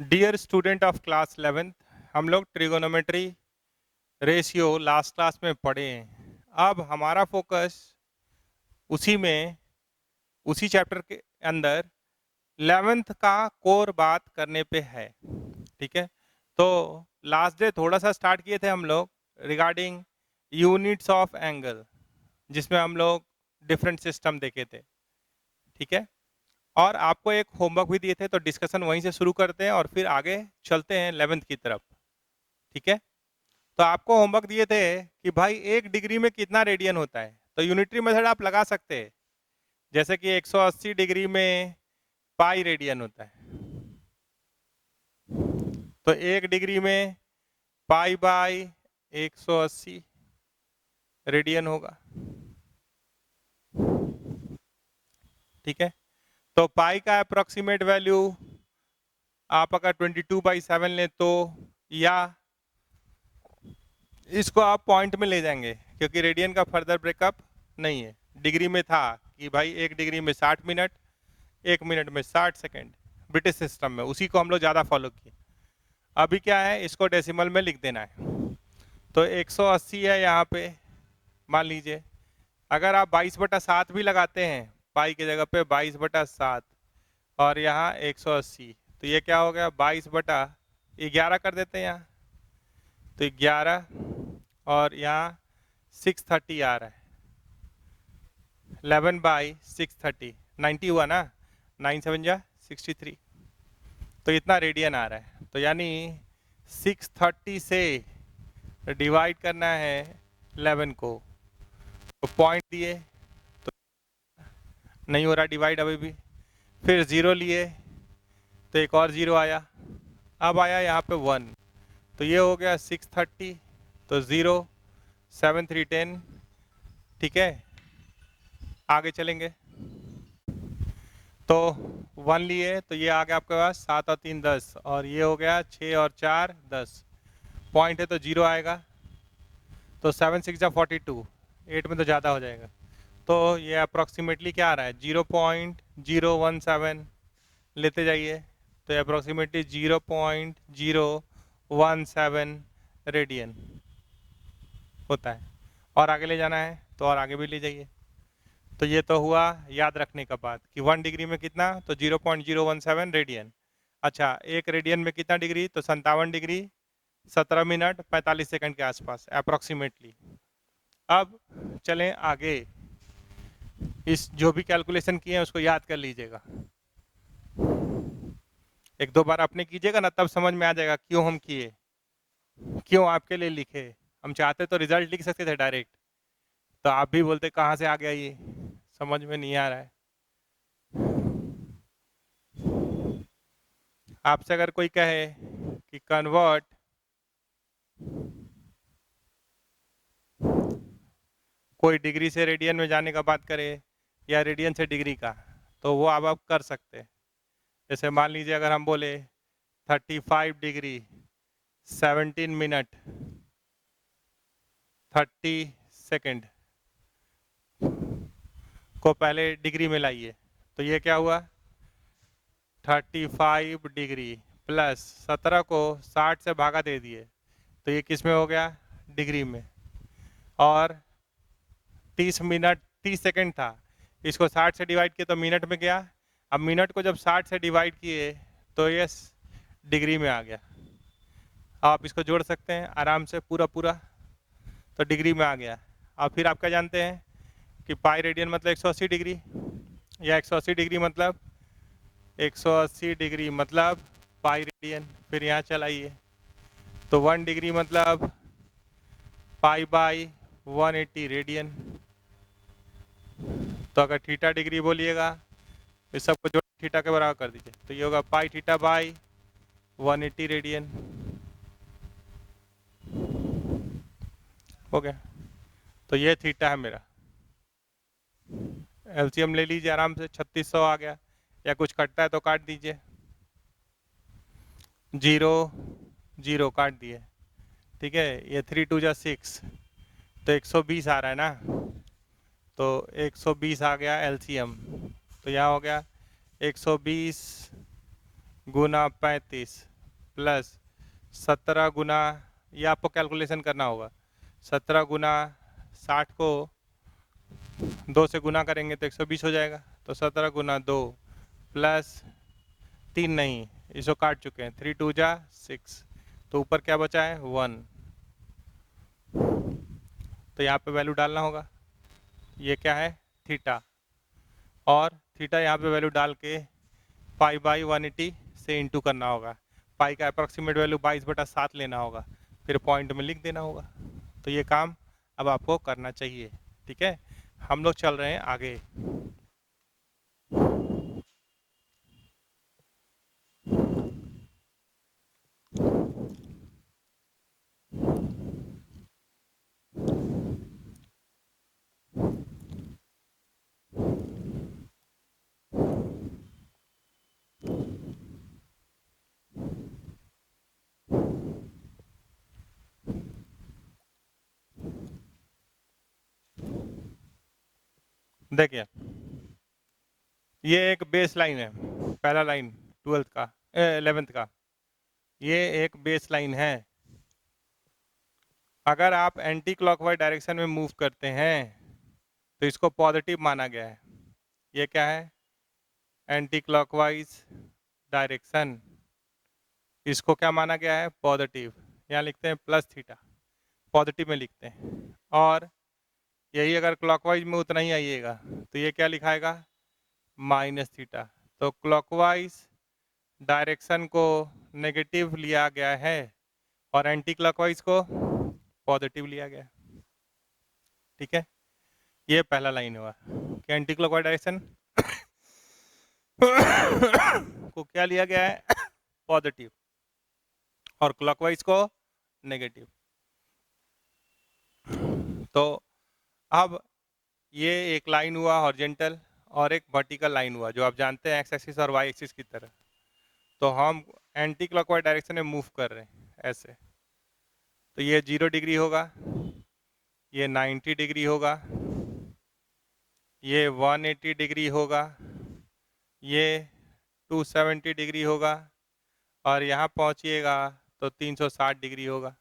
Dear student of class 11th, हम लोग trigonometry ratio last class में पढ़े हैं। अब हमारा फोकस उसी में उसी चैप्टर के अंदर 11th का कोर बात करने पे है। ठीक है, तो लास्ट डे थोड़ा सा स्टार्ट किए थे हम लोग रिगार्डिंग यूनिट्स ऑफ एंगल, जिसमें हम लोग डिफरेंट सिस्टम देखे थे। ठीक है, और आपको एक होमवर्क भी दिए थे, तो डिस्कशन वहीं से शुरू करते हैं और फिर आगे चलते हैं 11th की तरफ। ठीक है, तो आपको होमवर्क दिए थे कि भाई 1 डिग्री में कितना रेडियन होता है, तो यूनिटरी मेथड आप लगा सकते हैं। जैसे कि 180 डिग्री में पाई रेडियन होता है, तो 1 डिग्री में पाई बाई 180 रेडियन होगा। ठीक है, तो पाई का अप्रोक्सीमेट वैल्यू आप अगर 22/7 लें तो, या इसको आप पॉइंट में ले जाएंगे क्योंकि रेडियन का फर्दर ब्रेकअप नहीं है। डिग्री में था कि भाई 1 डिग्री में 60 मिनट, 1 मिनट में 60 सेकेंड, ब्रिटिश सिस्टम में उसी को हम लोग ज़्यादा फॉलो किए। अभी क्या है, इसको डेसिमल में लिख देना है। तो 180 है यहाँ पे, मान लीजिए अगर आप 22/7 भी लगाते हैं पाई की जगह पे 22/7 और यहाँ 180, तो ये क्या हो गया 22/11 कर देते हैं यहाँ, तो 11 और यहाँ 630 आ रहा है। 11/630 90 हुआ ना, 9 7 जा 63, तो इतना रेडियन आ रहा है। तो यानी 630 से डिवाइड करना है 11 को, तो पॉइंट दिए तो नहीं हो रहा डिवाइड अभी भी, फिर ज़ीरो लिए तो एक और ज़ीरो आया, अब आया यहाँ पे 1, तो ये हो गया 630, तो 0 7 3 10। ठीक है, आगे चलेंगे तो 1 लिए तो ये आ गया आपके पास 7 और 3 10, और ये हो गया 6 और 4 10, पॉइंट है तो 0 आएगा, तो 7 6 जा 42, 8 में तो ज़्यादा हो जाएगा, तो ये अप्रॉक्सीमेटली क्या आ रहा है 0.017 लेते जाइए, तो अप्रॉक्सीमेटली 0.017 रेडियन होता है। और आगे ले जाना है तो और आगे भी ले जाइए। तो ये तो हुआ याद रखने का बात कि 1 डिग्री में कितना, तो 0.017 रेडियन। अच्छा, 1 रेडियन में कितना डिग्री, तो 57 डिग्री 17 मिनट 45 सेकंड के आसपास अप्रॉक्सीमेटली। अब चलें आगे, इस जो भी कैलकुलेशन किए हैं उसको याद कर लीजिएगा, एक दो बार अपने कीजिएगा ना, तब समझ में आ जाएगा क्यों हम किए, क्यों आपके लिए लिखे। हम चाहते तो रिजल्ट लिख सकते थे डायरेक्ट, तो आप भी बोलते कहाँ से आ गया ये, समझ में नहीं आ रहा है। आपसे अगर कोई कहे कि कन्वर्ट कोई डिग्री से रेडियन में जाने का बात करे या रेडियन से डिग्री का, तो वो आप कर सकते हैं। जैसे मान लीजिए अगर हम बोले 35 डिग्री 17 मिनट 30 सेकेंड को पहले डिग्री में लाइए, तो ये क्या हुआ 35 डिग्री प्लस 17 को 60 से भागा दे दिए, तो ये किस में हो गया डिग्री में, और 30 मिनट 30 सेकंड था, इसको 60 से डिवाइड किया तो मिनट में गया। अब मिनट को जब 60 से डिवाइड किए तो ये डिग्री में आ गया। आप इसको जोड़ सकते हैं आराम से पूरा पूरा, तो डिग्री में आ गया। अब फिर आप क्या जानते हैं कि पाई रेडियन मतलब 180 डिग्री, या 180 डिग्री मतलब 180 डिग्री मतलब पाई रेडियन। फिर यहाँ चलाइए तो 1 डिग्री मतलब पाई बाई 180 रेडियन। तो अगर थीटा डिग्री बोलिएगा इस सबको जोड़ थीटा के बराबर कर दीजिए, तो ये होगा पाई थीटा बाई 180 रेडियन। हो गया, तो ये थीटा है मेरा। एलसीएम ले लीजिए आराम से, 3600 आ गया, या कुछ कटता है तो काट दीजिए, 0 0 काट दिए। ठीक है, ये 3 2 जा 6, तो 120 आ रहा है ना, तो 120 आ गया एलसीएम, तो यहाँ हो गया 120 गुना 35 प्लस 17 गुना, ये आपको कैलकुलेशन करना होगा, 17 गुना 60 को 2 से गुना करेंगे तो 120 हो जाएगा, तो 17 गुना 2 प्लस 3 नहीं, इसको काट चुके हैं, 3 2 जा 6, तो ऊपर क्या बचा है 1, तो यहाँ पे वैल्यू डालना होगा, ये क्या है थीटा, और थीटा यहाँ पे वैल्यू डाल के पाई बाई 180 से इंटू करना होगा, पाई का अप्रॉक्सीमेट वैल्यू 22/7 लेना होगा, फिर पॉइंट में लिख देना होगा। तो ये काम अब आपको करना चाहिए, ठीक है। हम लोग चल रहे हैं आगे। देखिए ये एक बेस लाइन है, पहला लाइन 12th का 11th का, ये एक बेस लाइन है। अगर आप एंटी क्लॉकवाइज डायरेक्शन में मूव करते हैं तो इसको पॉजिटिव माना गया है। ये क्या है एंटी क्लॉकवाइज डायरेक्शन, इसको क्या माना गया है पॉजिटिव, यहाँ लिखते हैं प्लस थीटा, पॉजिटिव में लिखते हैं, और यही अगर क्लॉकवाइज में उतना ही आइएगा तो ये क्या लिखाएगा माइनस थीटा। तो क्लॉकवाइज डायरेक्शन को नेगेटिव लिया गया है और एंटी क्लॉकवाइज को पॉजिटिव लिया गया है, ठीक है। ये पहला लाइन हुआ कि एंटी क्लॉकवाइज डायरेक्शन को क्या लिया गया है पॉजिटिव और क्लॉकवाइज को नेगेटिव। तो अब ये एक लाइन हुआ हॉरिजॉन्टल और एक वर्टिकल लाइन हुआ जो आप जानते हैं एक्स एक्सिस और वाई एक्सिस की तरह। तो हम एंटी क्लॉकवाइज डायरेक्शन में मूव कर रहे हैं ऐसे, तो ये 0 डिग्री होगा, ये 90 डिग्री होगा, ये 180 डिग्री होगा, ये 270 डिग्री होगा, और यहाँ पहुँचिएगा तो 360 डिग्री होगा,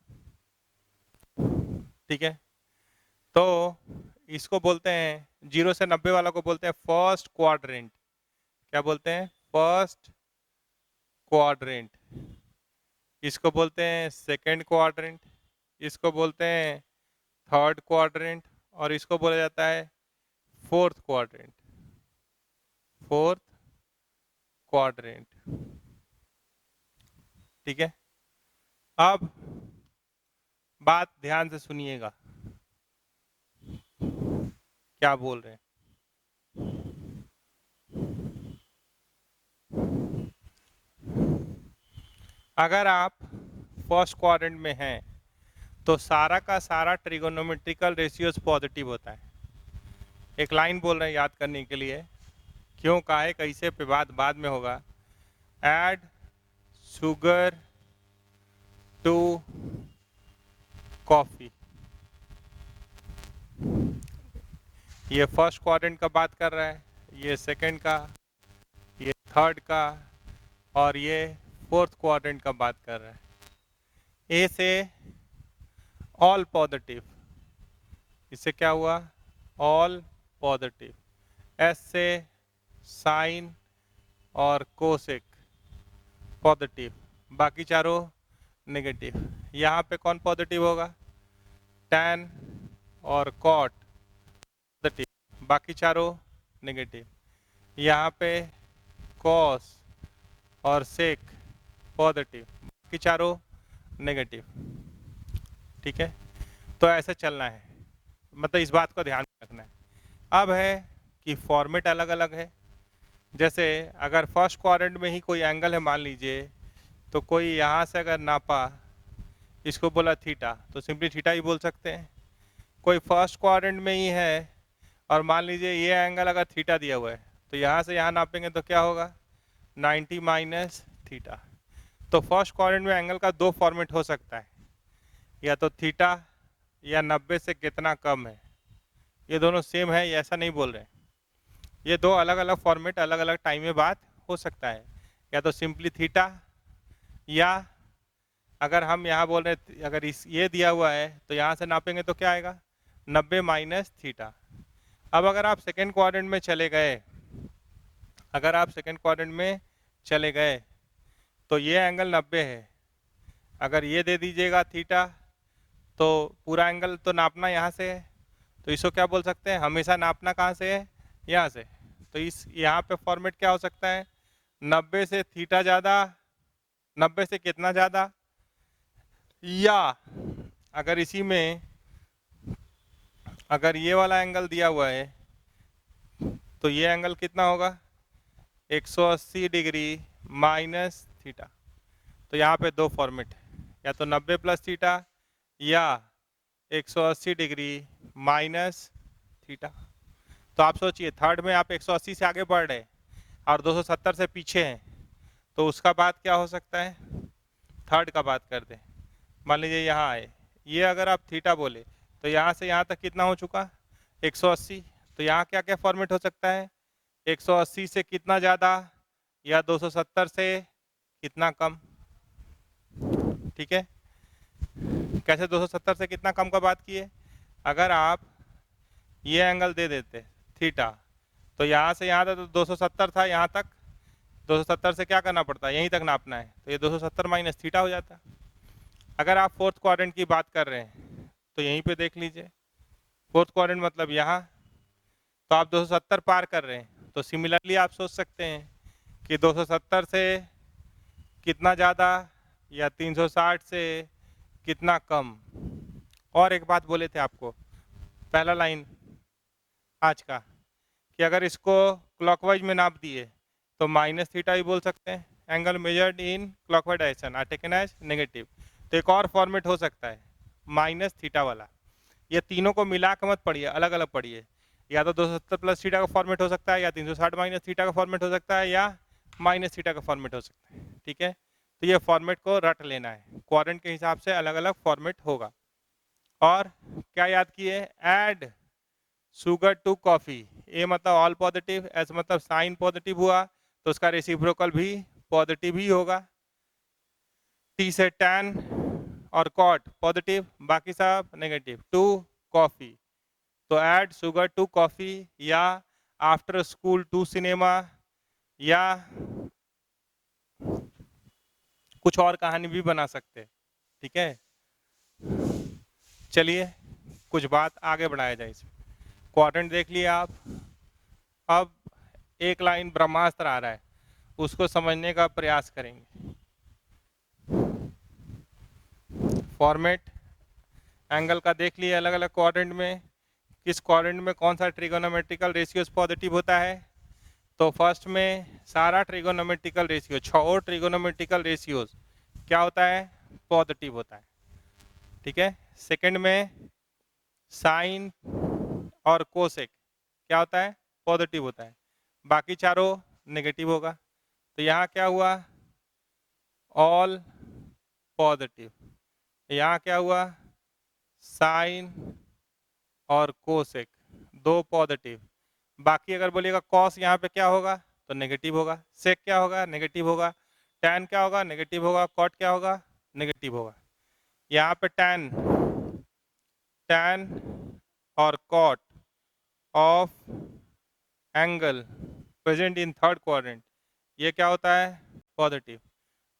ठीक है। तो इसको बोलते हैं 0 से 90 वाला को बोलते हैं फर्स्ट क्वाड्रेंट। क्या बोलते हैं फर्स्ट क्वाड्रेंट। इसको बोलते हैं सेकंड क्वाड्रेंट, इसको बोलते हैं थर्ड क्वाड्रेंट, और इसको बोला जाता है फोर्थ क्वाड्रेंट, फोर्थ क्वाड्रेंट, ठीक है। अब बात ध्यान से सुनिएगा क्या बोल रहे हैं। अगर आप फर्स्ट क्वाड्रेंट में हैं तो सारा का सारा ट्रिगोनोमेट्रिकल रेशियोज पॉजिटिव होता है। एक लाइन बोल रहे हैं याद करने के लिए, क्यों काहे कैसे पे बाद में होगा। ऐड शुगर टू कॉफ़ी, ये फर्स्ट क्वाड्रेंट का बात कर रहा है, ये सेकंड का, ये थर्ड का, और ये फोर्थ क्वाड्रेंट का बात कर रहा है। ए से ऑल पॉजिटिव, इससे क्या हुआ ऑल पॉजिटिव। एस से साइन और कोसेक पॉजिटिव, बाकी चारों नेगेटिव। यहाँ पे कौन पॉजिटिव होगा टैन और कॉट पॉजिटिव, बाकी चारों नेगेटिव। यहाँ पे कॉस और सेक पॉजिटिव, बाकी चारों नेगेटिव, ठीक है। तो ऐसे चलना है, मतलब इस बात को ध्यान रखना है। अब है कि फॉर्मेट अलग अलग है। जैसे अगर फर्स्ट क्वाड्रेंट में ही कोई एंगल है मान लीजिए, तो कोई यहाँ से अगर नापा, इसको बोला थीटा, तो सिंपली थीटा ही बोल सकते हैं। कोई फर्स्ट क्वाड्रेंट में ही है और मान लीजिए ये एंगल अगर थीटा दिया हुआ है, तो यहाँ से यहाँ नापेंगे तो क्या होगा 90 माइनस थीटा। तो फर्स्ट क्वाड्रेंट में एंगल का दो फॉर्मेट हो सकता है, या तो थीटा या 90 से कितना कम है। ये दोनों सेम है, ये ऐसा नहीं बोल रहे हैं, ये दो अलग अलग फॉर्मेट अलग अलग टाइम में बात हो सकता है। या तो सिंपली थीटा, या अगर हम यहाँ बोल रहे अगर इस ये दिया हुआ है तो यहाँ से नापेंगे तो क्या आएगा 90 माइनस थीटा। अब अगर आप सेकेंड क्वाड्रेंट में चले गए, अगर आप सेकेंड क्वाड्रेंट में चले गए तो ये एंगल 90 है, अगर ये दे दीजिएगा थीटा तो पूरा एंगल तो नापना यहाँ से है, तो इसको क्या बोल सकते हैं, हमेशा नापना कहाँ से है, यहाँ से। तो इस यहाँ पे फॉर्मेट क्या हो सकता है, 90 से थीटा ज़्यादा, 90 से कितना ज़्यादा, या अगर इसी में अगर ये वाला एंगल दिया हुआ है तो ये एंगल कितना होगा 180 डिग्री माइनस थीटा। तो यहाँ पे दो फॉर्मेट है, या तो 90 प्लस थीटा या 180 डिग्री माइनस थीटा। तो आप सोचिए थर्ड में आप 180 से आगे बढ़ रहे और 270 से पीछे हैं, तो उसका बाद क्या हो सकता है, थर्ड का बात कर दें। मान लीजिए यहाँ आए, ये अगर आप थीटा बोले तो यहाँ से यहाँ तक कितना हो चुका 180, तो यहाँ क्या क्या फॉर्मेट हो सकता है, 180 से कितना ज़्यादा या 270 से कितना कम। ठीक है, कैसे 270 से कितना कम का बात किए, अगर आप ये एंगल दे देते थीटा तो यहाँ से यहाँ तक तो 270 था, यहाँ तक 270 से क्या करना पड़ता है, यहीं तक नापना है, तो ये 270 माइनस थीटा हो जाता। अगर आप फोर्थ क्वाड्रेंट की बात कर रहे हैं तो यहीं पे देख लीजिए, फोर्थ क्वाड्रेंट मतलब यहाँ, तो आप 270 पार कर रहे हैं, तो सिमिलरली आप सोच सकते हैं कि 270 से कितना ज़्यादा या 360 से कितना कम। और एक बात बोले थे आपको पहला लाइन आज का, कि अगर इसको क्लॉकवाइज में नाप दिए तो माइनस थीटा ही बोल सकते हैं, angle measured in clockwise direction are taken as negative. तो एक और फॉर्मेट हो सकता है माइनस थीटा वाला, ये तीनों को मिला के मत पढ़िए, अलग अलग पढ़िए, या तो 270 प्लस थीटा का फॉर्मेट हो सकता है, या 360 माइनस थीटा का फॉर्मेट हो सकता है, या माइनस थीटा का फॉर्मेट हो सकता है। ठीक है, तो ये फॉर्मेट को रट लेना है, क्वाड्रेंट के हिसाब से अलग अलग फॉर्मेट होगा। और क्या याद किए, ऐड शुगर टू कॉफ़ी, ए मतलब ऑल पॉजिटिव, एस मतलब साइन पॉजिटिव हुआ तो उसका रेसिप्रोकल भी पॉजिटिव ही होगा। टी से टैन और कॉट पॉजिटिव, बाकी सब नेगेटिव, टू कॉफ़ी, तो ऐड शुगर टू कॉफ़ी, या आफ्टर स्कूल टू सिनेमा, या कुछ और कहानी भी बना सकते। ठीक है, चलिए कुछ बात आगे बढ़ाया जाए। इसमें क्वाड्रेंट देख लिए आप, अब एक लाइन ब्रह्मास्त्र आ रहा है, उसको समझने का प्रयास करेंगे। फॉर्मेट एंगल का देख लिए अलग अलग क्वाड्रेंट में, किस क्वाड्रेंट में कौन सा ट्रिगोनोमेट्रिकल रेशियोज पॉजिटिव होता है। तो फर्स्ट में सारा ट्रिगोनोमेट्रिकल रेशियो, 6 ट्रिगोनोमेट्रिकल रेशियोज क्या होता है, पॉजिटिव होता है। ठीक है, सेकंड में साइन और कोसेक क्या होता है, पॉजिटिव होता है, बाकी चारों नेगेटिव होगा। तो यहाँ क्या हुआ, ऑल पॉजिटिव, यहाँ क्या हुआ, साइन और कोसेक दो पॉजिटिव, बाकी अगर बोलिएगा कॉस यहाँ पे क्या होगा तो नेगेटिव होगा, सेक क्या होगा नेगेटिव होगा, टैन क्या होगा नेगेटिव होगा, कॉट क्या होगा नेगेटिव होगा। यहाँ पे टैन टैन और cot of angle present in third quadrant, ये क्या होता है पॉजिटिव,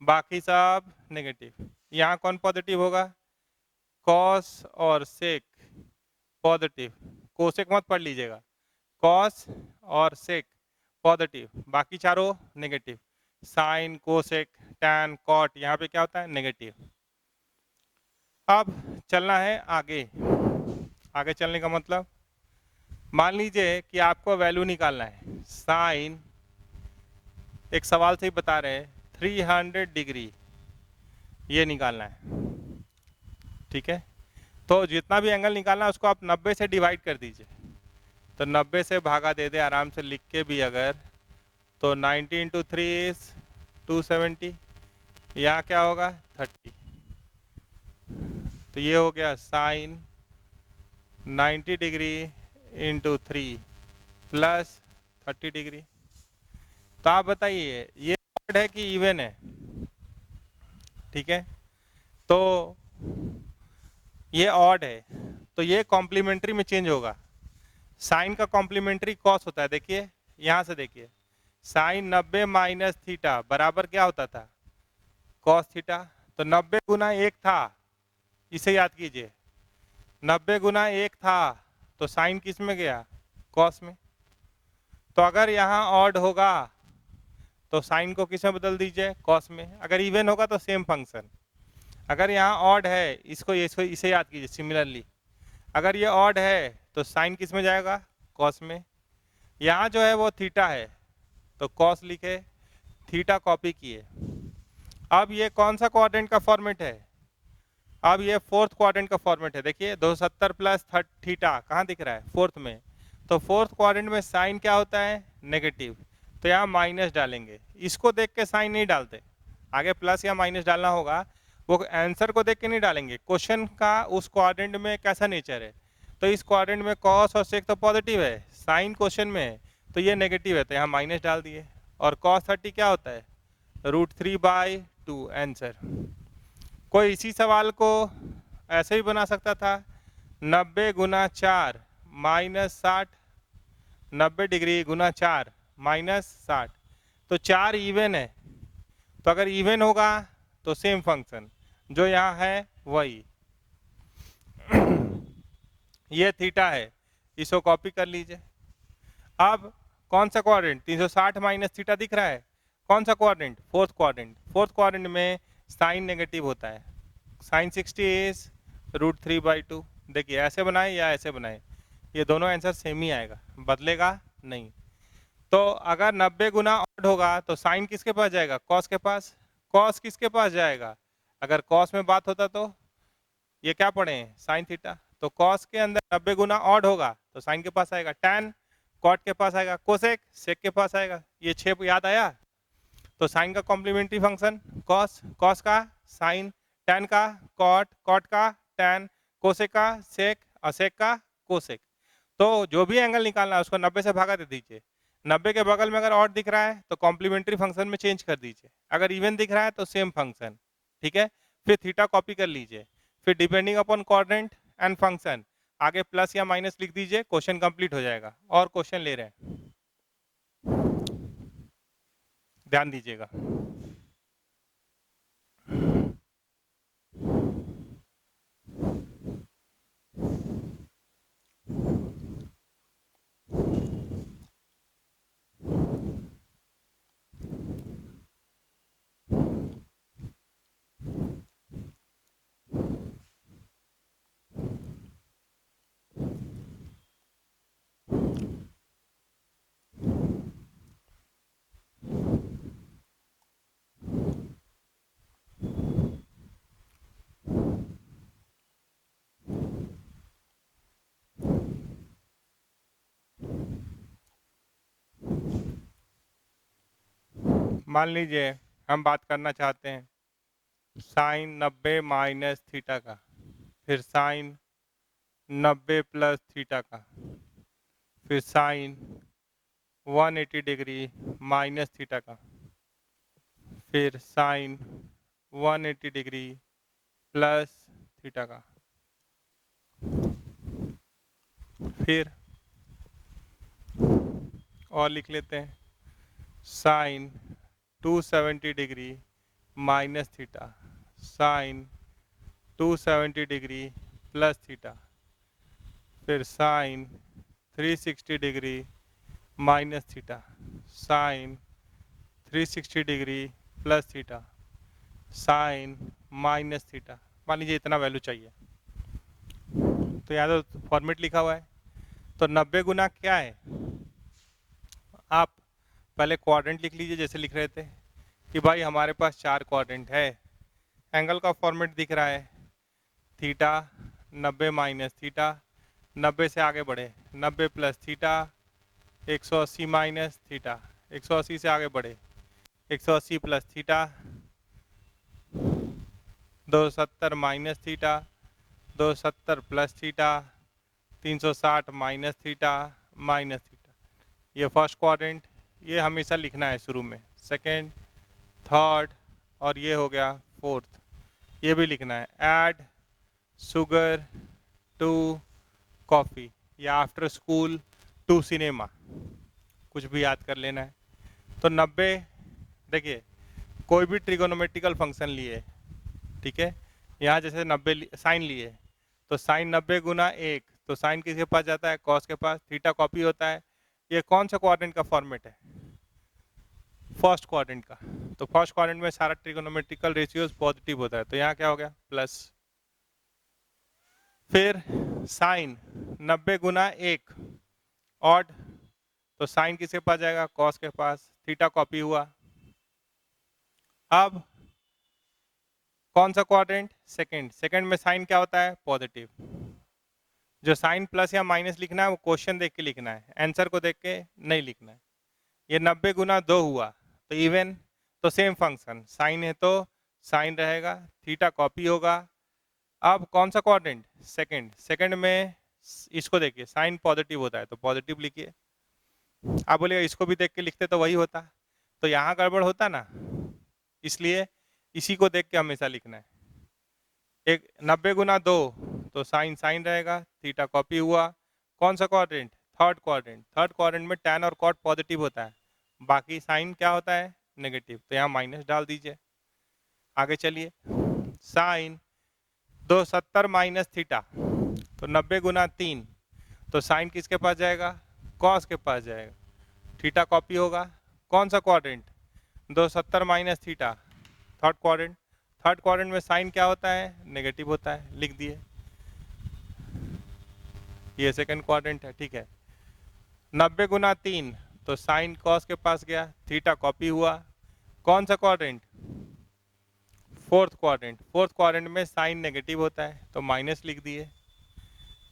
बाकी सब नेगेटिव। यहाँ कौन पॉजिटिव होगा, कॉस और सेक पॉजिटिव, कोसेक मत पढ़ लीजिएगा, कॉस और सेक पॉजिटिव, बाकी चारों negative, sine cosec tan cot यहाँ पे क्या होता है नेगेटिव। अब चलना है आगे, आगे चलने का मतलब मान लीजिए कि आपको वैल्यू निकालना है, साइन एक सवाल से ही बता रहे हैं 300 डिग्री ये निकालना है। ठीक है, तो जितना भी एंगल निकालना है उसको आप 90 से डिवाइड कर दीजिए, तो 90 से भागा दे दे आराम से लिख के भी अगर, तो 90 इंटू 3 इज 270, यहाँ क्या होगा 30, तो ये हो गया sine 90 degree into 3 plus 30 degree. तो आप बताइए ये है कि इवन है, ठीक है, तो ये ऑड है तो ये कॉम्प्लीमेंट्री में चेंज होगा। साइन का कॉम्प्लीमेंट्री कॉस होता है, देखिए यहाँ से देखिए, साइन 90 माइनस थीटा बराबर क्या होता था, कॉस थीटा। तो 90 गुना 1 था, इसे याद कीजिए, 90 गुना 1 था तो साइन किस में गया, कॉस में। तो अगर यहाँ ऑड होगा तो साइन को किस में बदल दीजिए, कॉस में। अगर इवन होगा तो सेम फंक्शन। अगर यहाँ ऑड है, इसको इसे याद कीजिए सिमिलरली, अगर ये ऑड है तो साइन किस में जाएगा, कॉस में। यहाँ जो है वो थीटा है तो कॉस लिखे, थीटा कॉपी किए। अब ये कौन सा क्वाड्रेंट का फॉर्मेट है, अब ये फोर्थ क्वाड्रेंट का फॉर्मेट है। देखिए 270 प्लस थीटा कहाँ दिख रहा है, फोर्थ में। तो फोर्थ क्वाड्रेंट में साइन क्या होता है, नेगेटिव, तो यहाँ माइनस डालेंगे। इसको देख के साइन नहीं डालते, आगे प्लस या माइनस डालना होगा, वो आंसर को देख के नहीं डालेंगे, क्वेश्चन का उस क्वाड्रेंट में कैसा नेचर है। तो इस क्वाड्रेंट में कॉस और सेक तो पॉजिटिव है, साइन क्वेश्चन में है तो ये नेगेटिव है, तो यहाँ माइनस डाल दिए। और cos 30 क्या होता है, √3/2 आंसर। कोई इसी सवाल को ऐसे भी बना सकता था, 90 गुना 4 माइनस 60, 90 डिग्री गुना 4 माइनस 60, तो 4 इवन है, तो अगर इवन होगा तो सेम फंक्शन जो यहाँ है वही। ये थीटा है, इसको कॉपी कर लीजिए। अब कौन सा क्वाड्रेंट, 360 माइनस थीटा दिख रहा है, कौन सा quadrant, fourth quadrant. Fourth quadrant में साइन नेगेटिव होता है, साइन 60 इज √3/2। देखिए ऐसे बनाए या ऐसे बनाए, ये दोनों आंसर सेम ही आएगा, बदलेगा नहीं। तो अगर 90 गुना ऑड होगा तो साइन किसके पास जाएगा, कॉस के पास। कॉस किसके पास जाएगा, अगर कॉस में बात होता तो ये क्या पढ़े हैं, साइन थीटा। तो कॉस के अंदर 90 गुना ऑड होगा तो साइन के पास आएगा, टैन कॉट के पास आएगा, कोसेक सेक के पास आएगा। ये 6 याद आया। तो साइन का कॉम्प्लीमेंट्री फंक्शन कॉस, कॉस का साइन, टैन का कॉट, कॉट का टैन, कोसेक का सेक और सेक का कोसेक। तो जो भी एंगल निकालना है उसको 90 से भागा दे दीजिए। 90 के बगल में अगर ऑड दिख रहा है तो कॉम्प्लीमेंट्री फंक्शन में चेंज कर दीजिए, अगर इवन दिख रहा है तो सेम फंक्शन, ठीक है। फिर थीटा कॉपी कर लीजिए, फिर depending upon quadrant and function आगे प्लस या माइनस लिख दीजिए, क्वेश्चन कंप्लीट हो जाएगा। और क्वेश्चन ले रहे हैं, ध्यान दीजिएगा। मान लीजिए हम बात करना चाहते हैं साइन 90 माइनस थीटा का, फिर साइन 90 प्लस थीटा का, फिर साइन 180 डिग्री माइनस थीटा का, फिर साइन 180 डिग्री प्लस थीटा का, फिर और लिख लेते हैं sine 270 degree minus theta, sine 270 degree plus theta, फिर sine 360 degree minus theta, sine 360 degree plus theta, sine minus theta. मान लीजिए इतना वैल्यू चाहिए, तो यहाँ तो फॉर्मेट लिखा हुआ है। तो 90 गुना क्या है, आप पहले क्वाड्रेंट लिख लीजिए जैसे लिख रहे थे कि भाई हमारे पास 4 क्वाड्रेंट है, एंगल का फॉर्मेट दिख रहा है थीटा 90 माइनस थीटा, 90 से आगे बढ़े 90 प्लस थीटा, 180 माइनस थीटा, 180 से आगे बढ़े 180 plus theta, 270 minus theta, 270 plus theta, 360 minus theta minus theta. ये फर्स्ट क्वाड्रेंट, ये हमेशा लिखना है शुरू में। सेकेंड, थर्ड और ये हो गया फोर्थ, ये भी लिखना है। ऐड शुगर टू कॉफ़ी या आफ्टर स्कूल टू सिनेमा, कुछ भी याद कर लेना है। तो 90, देखिए कोई भी ट्रिगोनोमेट्रिकल फंक्शन लिए, ठीक है, यहाँ जैसे 90 साइन लिए, तो साइन 90 गुना 1, तो साइन किसके पास जाता है, कॉस के पास, थीटा कॉपी होता है। ये कौन सा क्वाड्रेंट का फॉर्मेट है, फर्स्ट क्वाड्रेंट का। तो फर्स्ट क्वाड्रेंट में सारा ट्रिगोनोमेट्रिकल रेशियोज पॉजिटिव होता है, तो यहाँ क्या हो गया प्लस। फिर साइन 90 गुना 1 ऑड, तो साइन किसके पास जाएगा, कॉस के पास, थीटा कॉपी हुआ। अब कौन सा क्वाड्रेंट, सेकंड, सेकंड में साइन क्या होता है, पॉजिटिव। जो साइन प्लस या माइनस लिखना है वो क्वेश्चन देख के लिखना है, आंसर को देख के नहीं लिखना है। ये 90 गुना 2 हुआ तो इवन, तो सेम फंक्शन, साइन है तो साइन रहेगा, थीटा कॉपी होगा। अब कौन सा क्वाड्रेंट, सेकंड, सेकंड में इसको देखिए, साइन पॉजिटिव होता है तो पॉजिटिव लिखिए। आप बोलिएगा इसको भी देख के लिखते तो वही होता, तो यहाँ गड़बड़ होता ना, इसलिए इसी को देख के हमेशा लिखना है। एक 90 गुना 2 तो साइन साइन रहेगा, थीटा कॉपी हुआ। कौन सा quadrant, third quadrant, third quadrant में टैन और कॉट पॉजिटिव होता है, बाकी साइन क्या होता है, नेगेटिव, तो यहाँ माइनस डाल दीजिए। आगे चलिए, साइन 270 माइनस थीटा, तो 90 गुना 3, तो साइन किसके पास जाएगा, कॉस के पास जाएगा, थीटा कॉपी होगा। कौन सा quadrant, 270 minus theta, third quadrant, third quadrant में साइन क्या होता है, नेगेटिव होता है, लिख दिए। ये सेकंड क्वाड्रेंट है, ठीक है। 90 गुना 3 तो साइन कॉस के पास गया, थीटा कॉपी हुआ। कौन सा quadrant, fourth quadrant, fourth quadrant में साइन नेगेटिव होता है तो माइनस लिख दिए।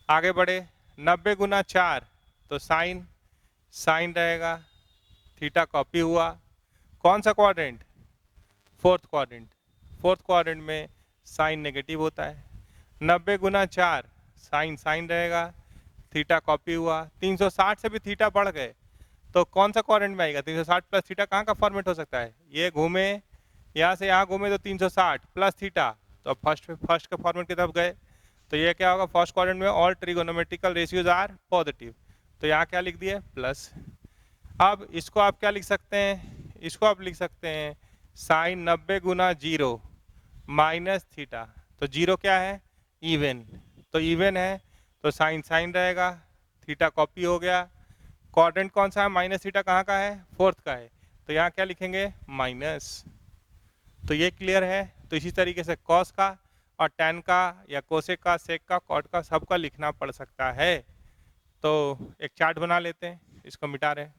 आगे बढ़े, 90 गुना 4 तो साइन साइन रहेगा, थीटा कॉपी हुआ। कौन सा quadrant, fourth quadrant, fourth quadrant में साइन नेगेटिव होता है। 90 गुना 4 साइन साइन रहेगा, थीटा कॉपी हुआ। 360 से भी थीटा बढ़ गए तो कौन सा क्वाड्रेंट में आएगा, 360 प्लस थीटा कहाँ का फॉर्मेट हो सकता है, ये घूमे यहाँ से यहाँ घूमे तो 360 प्लस थीटा, तो फर्स्ट फर्स्ट के फॉर्मेट की तरफ गए, तो ये क्या होगा, फर्स्ट क्वाड्रेंट में all trigonometrical ratios are positive, तो यहाँ क्या लिख दिए प्लस। अब इसको आप क्या लिख सकते हैं, इसको आप लिख सकते हैं साइन 90 गुना 0 माइनस थीटा, तो जीरो क्या है, इवन, तो इवन है तो साइन साइन रहेगा, थीटा कॉपी हो गया। क्वाड्रेंट कौन सा है, माइनस थीटा कहाँ का है, फोर्थ का है, तो यहाँ क्या लिखेंगे माइनस। तो ये क्लियर है। तो इसी तरीके से कॉस का और टैन का या कोसेक का, सेक का, कॉट का, सबका लिखना पड़ सकता है। तो एक चार्ट बना लेते हैं, इसको मिटा रहे हैं।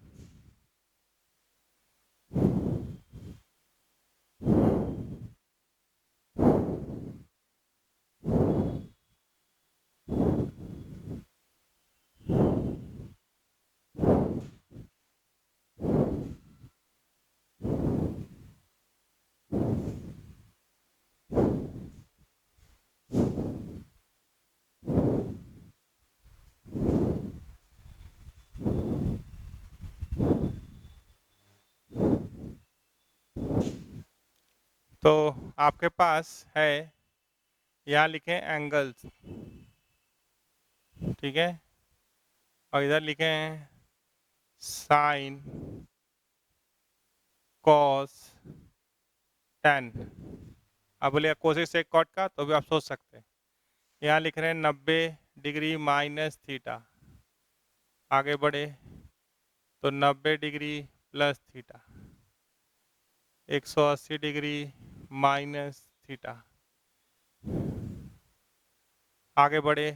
तो आपके पास है, यहाँ लिखें एंगल्स, ठीक है, और इधर लिखें साइन, कॉस, टैन। अब बोलिए कोसेक सेक कॉट का, तो भी आप सोच सकते हैं। यहाँ लिख रहे हैं 90 डिग्री माइनस थीटा, आगे बढ़े तो 90 degree plus theta, 180 degree minus theta, आगे बढ़े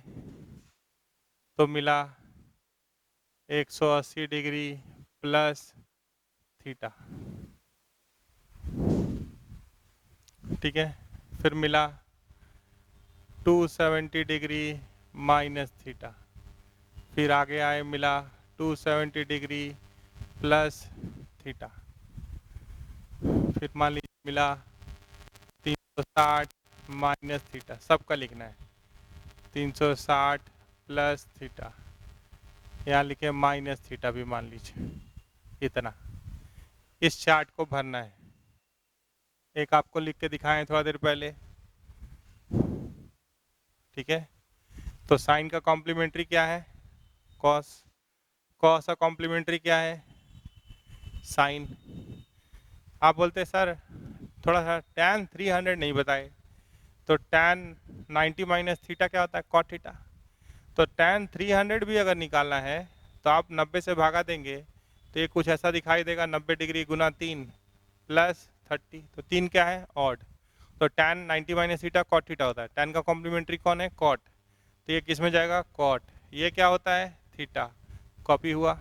तो मिला 180 डिग्री प्लस थीटा, ठीक है। फिर मिला 270 डिग्री माइनस थीटा, फिर आगे आए मिला 270 डिग्री प्लस थीटा, फिर मान लीजिए मिला 360 माइनस थीटा, सबका लिखना है, 360 प्लस थीटा, यहाँ लिखे माइनस थीटा भी मान लीजिए। इतना इस चार्ट को भरना है। एक आपको लिख के दिखाएं थोड़ा देर पहले, ठीक है। तो साइन का कॉम्प्लीमेंट्री क्या है? कॉस। कॉस का कॉम्प्लीमेंट्री क्या है? साइन। आप बोलते हैं सर थोड़ा सा tan 300 नहीं बताए, तो tan 90 माइनस थीटा क्या होता है? Cot theta. तो tan 300 भी अगर निकालना है तो आप 90 से भागा देंगे तो ये कुछ ऐसा दिखाई देगा, 90 डिग्री गुना 3 प्लस 30, तो 3 क्या है? ऑड। तो tan 90 minus theta cot theta होता है। tan का कॉम्प्लीमेंट्री कौन है? कॉट। तो ये किस में जाएगा? कॉट। ये क्या होता है? थीटा। कॉपी हुआ।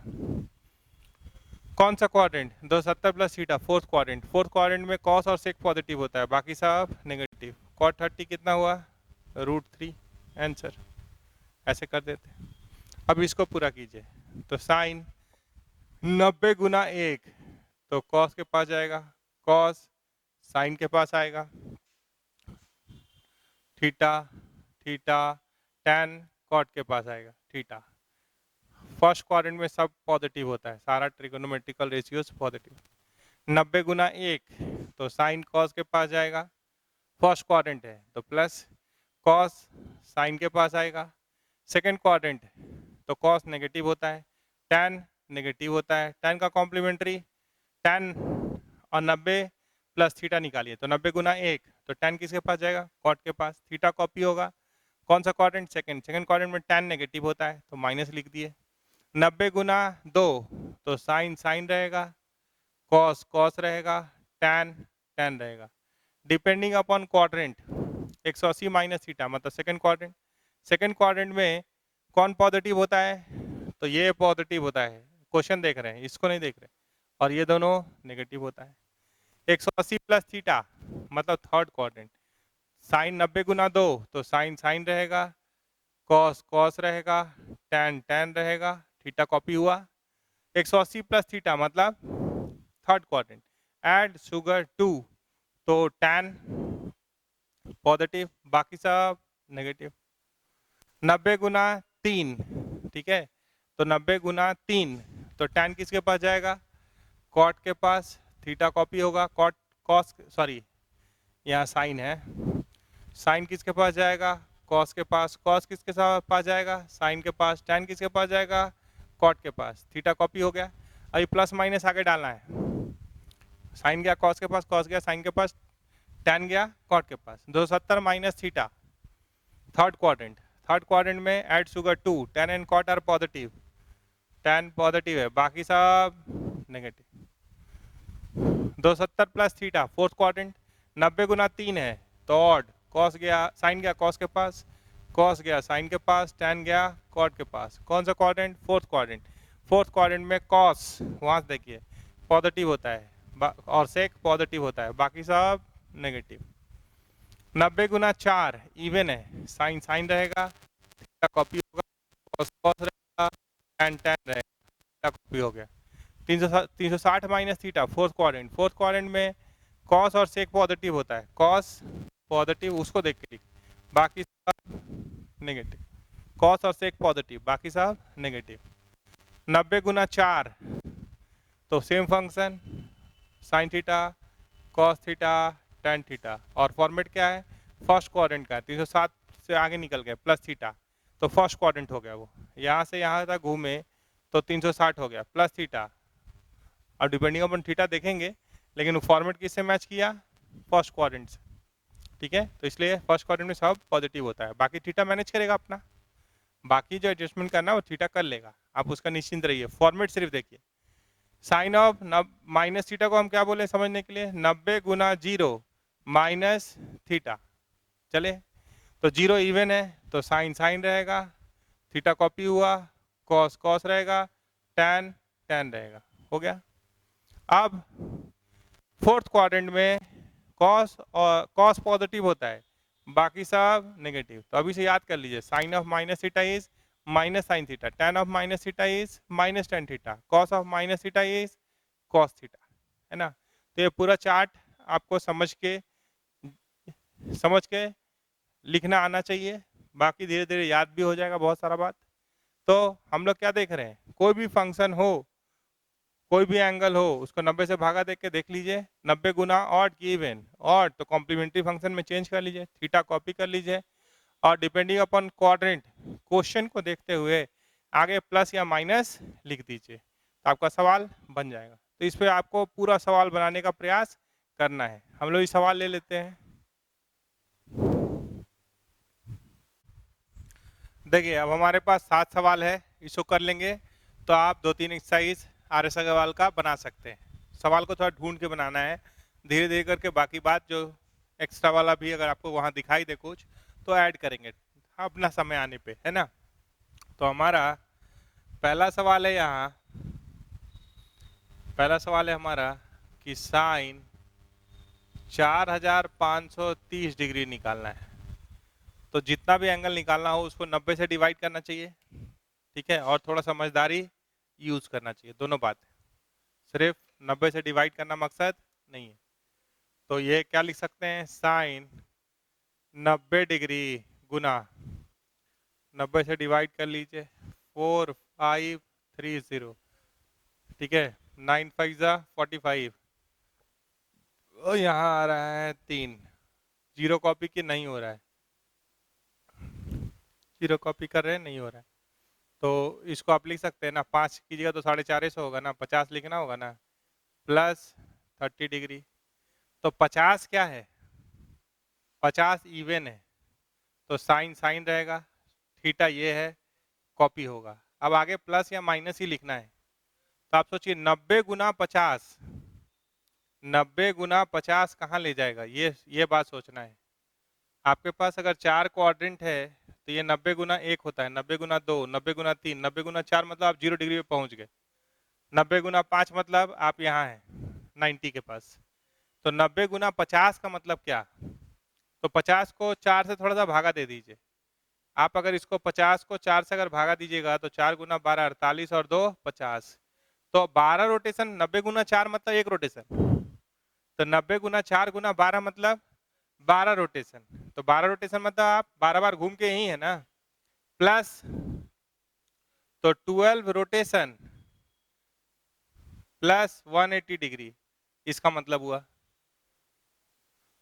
कौन सा quadrant? 270 plus theta, fourth quadrant. Fourth quadrant में कॉस और सेक पॉजिटिव होता है, बाकी सब नेगेटिव। कॉट 30 कितना हुआ? √3। आंसर। ऐसे कर देते हैं। अब इसको पूरा कीजिए, तो साइन 90 गुना 1, तो कॉस के पास जाएगा, कॉस साइन के पास आएगा, थीटा थीटा tan कॉट के पास आएगा, थीटा। फर्स्ट क्वाड्रेंट में सब पॉजिटिव होता है, सारा ट्रिगोनोमेट्रिकल रेशियोज पॉजिटिव। 90 गुना 1, तो साइन कॉस के पास जाएगा, फर्स्ट क्वाड्रेंट है तो प्लस, कॉस साइन के पास आएगा। सेकंड क्वाड्रेंट तो कॉस नेगेटिव होता है, tan नेगेटिव होता है। tan का कॉम्प्लीमेंट्री, tan और 90 प्लस थीटा निकालिए, तो 90 गुना 1, तो tan किसके पास जाएगा? कॉट के पास। थीटा कॉपी होगा। कौन सा क्वाड्रेंट? सेकंड। सेकंड क्वाड्रेंट में tan नेगेटिव होता है तो माइनस लिख दिए। 90 गुना 2, तो साइन साइन रहेगा, कॉस कॉस रहेगा, tan tan रहेगा। Depending upon quadrant 180 minus theta मतलब सेकंड क्वाड्रेंट। सेकंड क्वाड्रेंट में कौन पॉजिटिव होता है? तो ये पॉजिटिव होता है, क्वेश्चन देख रहे हैं, इसको नहीं देख रहे। और ये दोनों नेगेटिव होता है। 180 प्लस थीटा मतलब थर्ड क्वाड्रेंट। साइन 90 गुना 2, तो साइन साइन रहेगा, कॉस कॉस रहेगा, tan tan रहेगा, थीटा कॉपी हुआ। 180 प्लस थीटा मतलब थर्ड क्वाड्रेंट। एड शुगर 2, तो tan पॉजिटिव, बाकी सब नेगेटिव। 90 गुना 3, ठीक है। तो 90 गुना 3, तो tan किसके पास जाएगा? कॉट के पास। थीटा कॉपी होगा, कॉट कॉस सॉरी यहाँ साइन है, साइन किसके पास जाएगा? कॉस के पास। कॉस किसके पास जाएगा? साइन के पास। tan किसके पास जाएगा? कॉट के पास। थीटा कॉपी हो गया। अभी प्लस माइनस आगे डालना है। साइन गया कॉस के पास, कॉस गया साइन के पास, tan गया कॉट के पास। 270 minus theta third quadrant. Third quadrant में add sugar 2, tan and cot are positive, tan positive है, बाकी सब negative. 270 plus theta fourth quadrant. 90 गुना 3 है तो ऑड, कॉस गया साइन गया कॉस के पास, कॉस गया साइन के पास, tan गया कॉट के पास। कौन सा quadrant? Fourth quadrant. Fourth quadrant में कॉस वहाँ से देखिए पॉजिटिव होता है और सेक पॉजिटिव होता है, बाकी सब नेगेटिव। 90 गुना 4 इवन है, साइन साइन रहेगा, थीटा कॉपी होगा, कॉस कॉस रहेगा, tan tan रहेगा, थीटा कॉपी हो गया। 360 minus theta fourth quadrant. Fourth quadrant में कॉस और सेक पॉजिटिव होता है, कॉस पॉजिटिव उसको देख के लिख, बाकी सब नेगेटिव। कॉस और सेक पॉजिटिव, बाकी सब नेगेटिव। 90 गुना 4, तो same function, sine theta cos theta tan theta, और फॉर्मेट क्या है? फर्स्ट क्वाड्रेंट का है, 360 से आगे निकल गया प्लस थीटा, तो फर्स्ट क्वाड्रेंट हो गया वो। यहाँ से यहाँ तक घूमे तो 360 हो गया प्लस थीटा, और डिपेंडिंग अपन थीटा देखेंगे, लेकिन फॉर्मेट किससे मैच किया? फर्स्ट क्वाड्रेंट से, ठीक है। तो इसलिए फर्स्ट क्वाड्रेंट में सब पॉजिटिव होता है, बाकी थीटा मैनेज करेगा अपना, बाकी जो एडजस्टमेंट करना है वो थीटा कर लेगा, आप उसका निश्चिंत रहिए। फॉर्मेट सिर्फ देखिए, साइन ऑफ माइनस थीटा को हम क्या बोले समझने के लिए? 90 गुना 0 माइनस थीटा। चले, तो 0 इवन है तो साइन साइन रहेगा, थीटा कॉपी हुआ, कॉस कॉस रहेगा, tan tan रहेगा, हो गया। अब फोर्थ क्वाड्रेंट में कॉस और कॉस पॉजिटिव होता है, बाकी सब नेगेटिव। तो अभी से याद कर लीजिए, sine of minus theta is minus sine theta, tan of minus theta is minus tan theta, cos of minus theta is cos theta, है ना। तो ये पूरा चार्ट आपको समझ के लिखना आना चाहिए, बाकी धीरे धीरे याद भी हो जाएगा बहुत सारा बात। तो हम लोग क्या देख रहे हैं? कोई भी फंक्शन हो, कोई भी एंगल हो उसको 90 से भागा देख के देख लीजिए, 90 गुना ऑड की इवन, ऑड तो कॉम्प्लीमेंट्री फंक्शन में चेंज कर लीजिए, थीटा कॉपी कर लीजिए और डिपेंडिंग अपॉन क्वाड्रेंट क्वेश्चन को देखते हुए आगे प्लस या माइनस लिख दीजिए, तो आपका सवाल बन जाएगा। तो इस पे आपको पूरा सवाल बनाने का प्रयास करना है। हम लोग ये सवाल ले लेते हैं। देखिए अब हमारे पास 7 सवाल है, इसको कर लेंगे तो आप 2-3 एक्सरसाइज आर एस अग्रवाल का बना सकते हैं। सवाल को थोड़ा ढूंढ के बनाना है, धीरे धीरे करके बाकी बात जो एक्स्ट्रा वाला भी अगर आपको वहाँ दिखाई दे कुछ तो ऐड करेंगे अपना समय आने पे, है ना। तो हमारा पहला सवाल है यहाँ, पहला सवाल है हमारा कि साइन 4530 डिग्री निकालना है। तो जितना भी एंगल निकालना हो उसको 90 से डिवाइड करना चाहिए, ठीक है, और थोड़ा समझदारी यूज करना चाहिए, दोनों बात। सिर्फ 90 से डिवाइड करना मकसद नहीं है। तो ये क्या लिख सकते हैं, साइन 90 डिग्री गुना 90 से डिवाइड कर लीजिए 4530, ठीक है, 9 5 जा 45 और यहाँ आ रहा है 3, जीरो कॉपी की नहीं हो रहा है, जीरो कॉपी कर रहे हैं नहीं हो रहा है। तो इसको आप लिख सकते हैं ना, 5 कीजिएगा तो 450 होगा ना, 50 लिखना होगा ना, प्लस 30 डिग्री। तो 50 क्या है, 50 इवन है, तो साइन साइन रहेगा, थीटा ये है, कॉपी होगा। अब आगे प्लस या माइनस ही लिखना है। तो आप सोचिए 90 गुना 50, 90 गुना 50 कहाँ ले जाएगा, ये बात सोचना है। आपके पास अगर 4 क्वाड्रेंट है तो ये 90 गुना 1 होता है, 90 गुना 2, 90 गुना 3, 90 गुना 4 मतलब आप 0 डिग्री पे पहुंच गए, 90 गुना 5 मतलब आप यहाँ हैं 90 के पास। तो 90 गुना 50 का मतलब क्या, तो 50 को 4 से थोड़ा सा भागा दे दीजिए। आप अगर इसको 50 को 4 से अगर भागा दीजिएगा तो 4 गुना 12 48 और 2 50, तो 12 रोटेशन, 90 गुना 4 मतलब 1 रोटेशन, तो 90 गुना 4 गुना 12 मतलब 12 रोटेशन, तो 12 रोटेशन मतलब आप 12 बार घूम के ही है ना, प्लस तो 12 रोटेशन प्लस 180 डिग्री, इसका मतलब हुआ।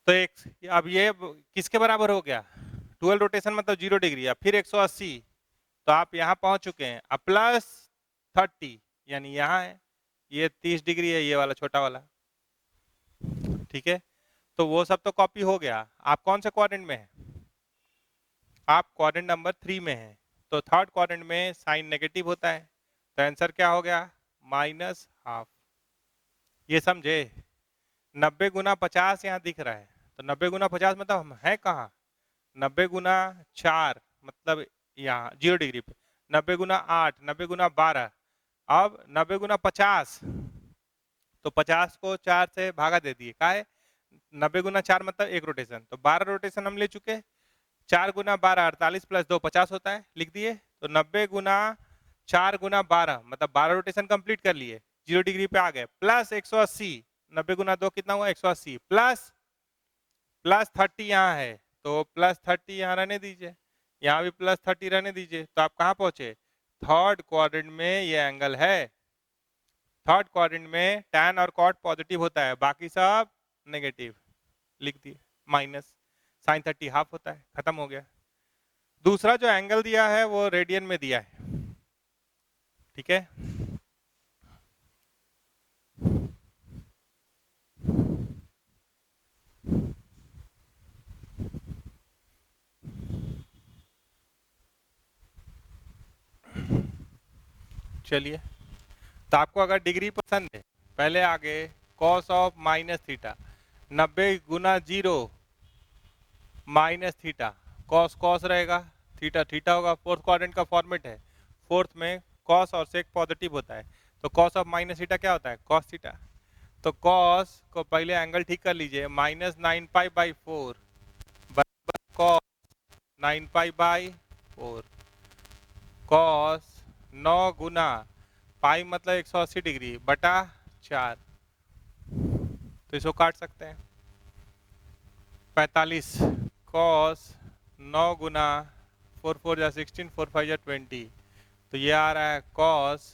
तो एक अब ये किसके बराबर हो गया, 12 रोटेशन मतलब 0 डिग्री, अब फिर 180, तो आप यहाँ पहुंच चुके हैं। अब प्लस 30 यानी यहाँ है, ये 30 डिग्री है, ये वाला छोटा वाला, ठीक है। तो वो सब तो कॉपी हो गया। आप कौन से क्वाड्रेंट में हैं, आप क्वाड्रेंट नंबर 3 में हैं, तो थर्ड क्वाड्रेंट में साइन नेगेटिव होता है, तो आंसर क्या हो गया, -12। ये समझे, 90 गुना 50 यहाँ दिख रहा है, तो 90 गुना 50 मतलब हम है कहाँ, 90 गुना 4 मतलब यहाँ 0 डिग्री पे, 90 गुना 8, 90 गुना 12, अब 90 गुना 50, तो 50 को 4 से भागा दे दिए, का है 90 गुना 4 मतलब 1 रोटेशन, तो 12 रोटेशन हम ले चुके। 4 गुना 12 48 प्लस 2 50 होता है, लिख दिए। तो 90 गुना 4 गुना 12 मतलब 12 रोटेशन कंप्लीट कर लिए, 0 डिग्री पे आ गए, प्लस 180, 90 गुना 2 कितना हुआ 180, प्लस 30 यहाँ है, तो प्लस 30 यहाँ रहने दीजिए, यहाँ भी प्लस 30 रहने दीजिए, तो आप कहाँ पहुंचे, थर्ड क्वाड्रेंट में ये एंगल है। थर्ड क्वाड्रेंट में टैन और कॉट पॉजिटिव होता है, बाकी सब नेगेटिव, लिख दिए, माइनस साइन 30 हाफ होता है, खत्म हो गया। दूसरा जो एंगल दिया है वो रेडियन में दिया है, ठीक है। चलिए, तो आपको अगर डिग्री पसंद है, पहले आगे cos of minus theta, 90 Guna 0 minus theta, cos cos रहेगा, थीटा थीटा होगा, फोर्थ क्वाड्रेंट का फॉर्मेट है, फोर्थ में कॉस और सेक पॉजिटिव होता है, तो कॉस ऑफ माइनस थीटा क्या होता है, कॉस थीटा। तो कॉस को पहले एंगल ठीक कर लीजिए, -9π/4 बराबर कॉस 9π/4, कॉस 9 गुना पाई मतलब 180 डिग्री बटा 4, तो इसको काट सकते हैं, 45 कॉस 9 गुना 4 4 जा 16, 4 5 जा 20, तो ये आ रहा है कॉस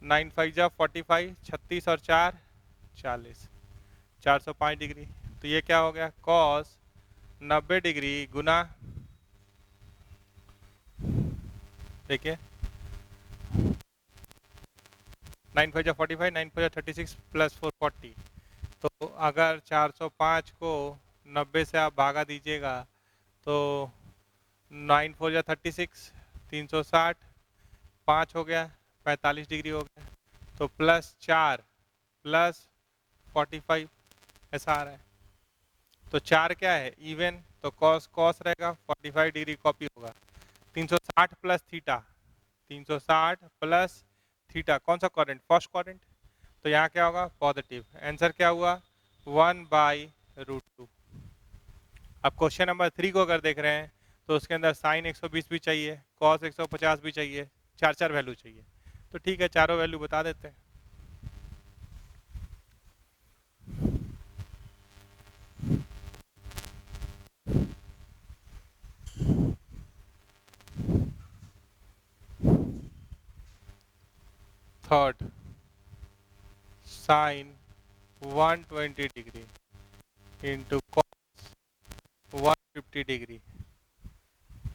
9 5 जा 45, 36 और 4 40, 405 डिग्री। तो ये क्या हो गया, कॉस 90 डिग्री गुना, देखिए 9 5 जा 45, 9 5 जा 36 प्लस 440। तो अगर 405 को 90 से आप भागा दीजिएगा तो 9 4 जा 36, 360, 5 हो गया 45 डिग्री हो गया। तो प्लस 4 प्लस 45 ऐसा आ रहा है। तो 4 क्या है, इवन, तो कॉस कॉस रहेगा, 45 डिग्री कॉपी होगा। 360 प्लस थीटा, 360 प्लस थीटा, कौन सा क्वाड्रेंट, फर्स्ट क्वाड्रेंट। तो यहाँ क्या होगा, पॉजिटिव। आंसर क्या हुआ, 1/√2। अब क्वेश्चन नंबर 3 को अगर देख रहे हैं तो उसके अंदर साइन 120 भी चाहिए, कॉस 150 भी चाहिए, चार चार वैल्यू चाहिए। तो ठीक है, चारों वैल्यू बता देते हैं। Third, sine 120 degree into cos 150 degree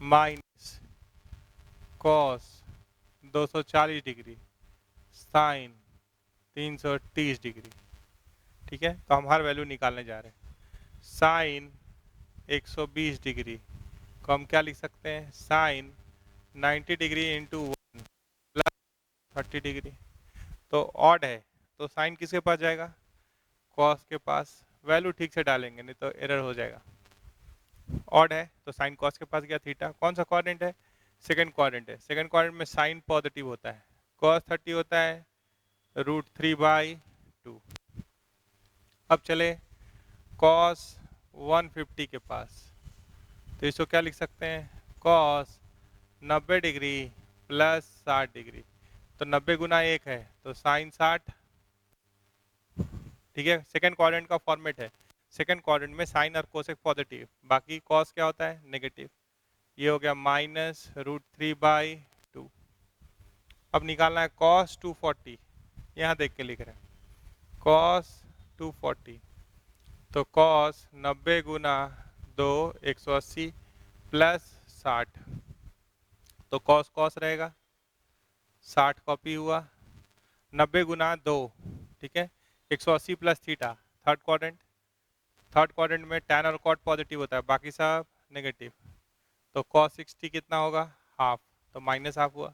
minus cos 240 degree sine 330 degree. ठीक है, तो हम हर वैल्यू निकालने जा रहे हैं। साइन 120 डिग्री को हम क्या लिख सकते हैं, sine 90 degree into 1 plus 30 degree. तो ऑड है तो साइन किसके पास जाएगा, कॉस के पास। वैल्यू ठीक से डालेंगे नहीं तो एरर हो जाएगा। ऑड है तो साइन कॉस के पास गया, थीटा कौन सा क्वाड्रेंट है, सेकंड क्वाड्रेंट है। सेकंड क्वाड्रेंट में साइन पॉजिटिव होता है, कॉस 30 होता है √3/2। अब चले कॉस 150 के पास, तो इसको क्या लिख सकते हैं, कॉस 90 डिग्री प्लस 60 डिग्री। तो 90 गुना 1 है तो साइन 60। ठीक है, सेकंड क्वाड्रेंट का फॉर्मेट है, सेकंड क्वाड्रेंट में साइन और कोसेक पॉजिटिव, बाकी कॉस क्या होता है, नेगेटिव। ये हो गया -√3/2। अब निकालना है कॉस 240, यहाँ देख के लिख रहे हैं कॉस 240। तो कॉस 90 गुना 2 180 प्लस 60, तो कॉस कॉस रहेगा, 60 कॉपी हुआ, 90 गुना 2, ठीक है, 180 plus theta, third quadrant. Third quadrant में टैन और कॉट पॉजिटिव होता है, बाकी सब नेगेटिव। तो कॉस 60 कितना होगा, हाफ, तो माइनस हाफ हुआ।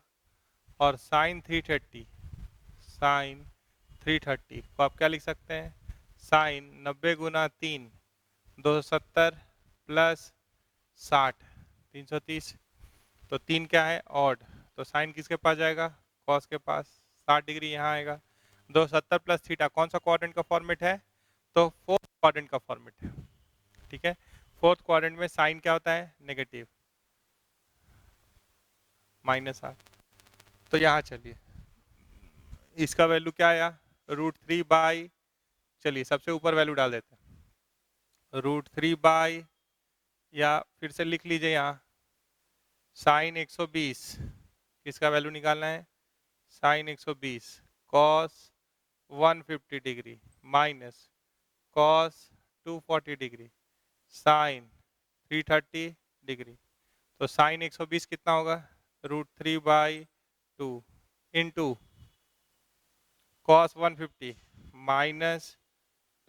और साइन 330, साइन 330 को आप क्या लिख सकते हैं, साइन 90 गुना 3 270 प्लस 60 330। तो 3 क्या है, ऑड, तो साइन किसके पास जाएगा, कॉस के पास, 60 डिग्री यहाँ आएगा। 270 प्लस थीटा कौन सा क्वाड्रेंट का फॉर्मेट है, तो फोर्थ क्वाड्रेंट का फॉर्मेट है। ठीक है, फोर्थ क्वाड्रेंट में साइन क्या होता है, नेगेटिव, -8। तो यहाँ चलिए इसका वैल्यू क्या आया, √3/, चलिए सबसे ऊपर वैल्यू डाल देते हैं, √3/, या फिर से लिख लीजिए यहाँ, साइन 120 किसका वैल्यू निकालना है, sine 120 cos 150 degree minus cos 240 degree sine 330 degree. तो साइन 120 कितना होगा, √3/2 into cos 150 minus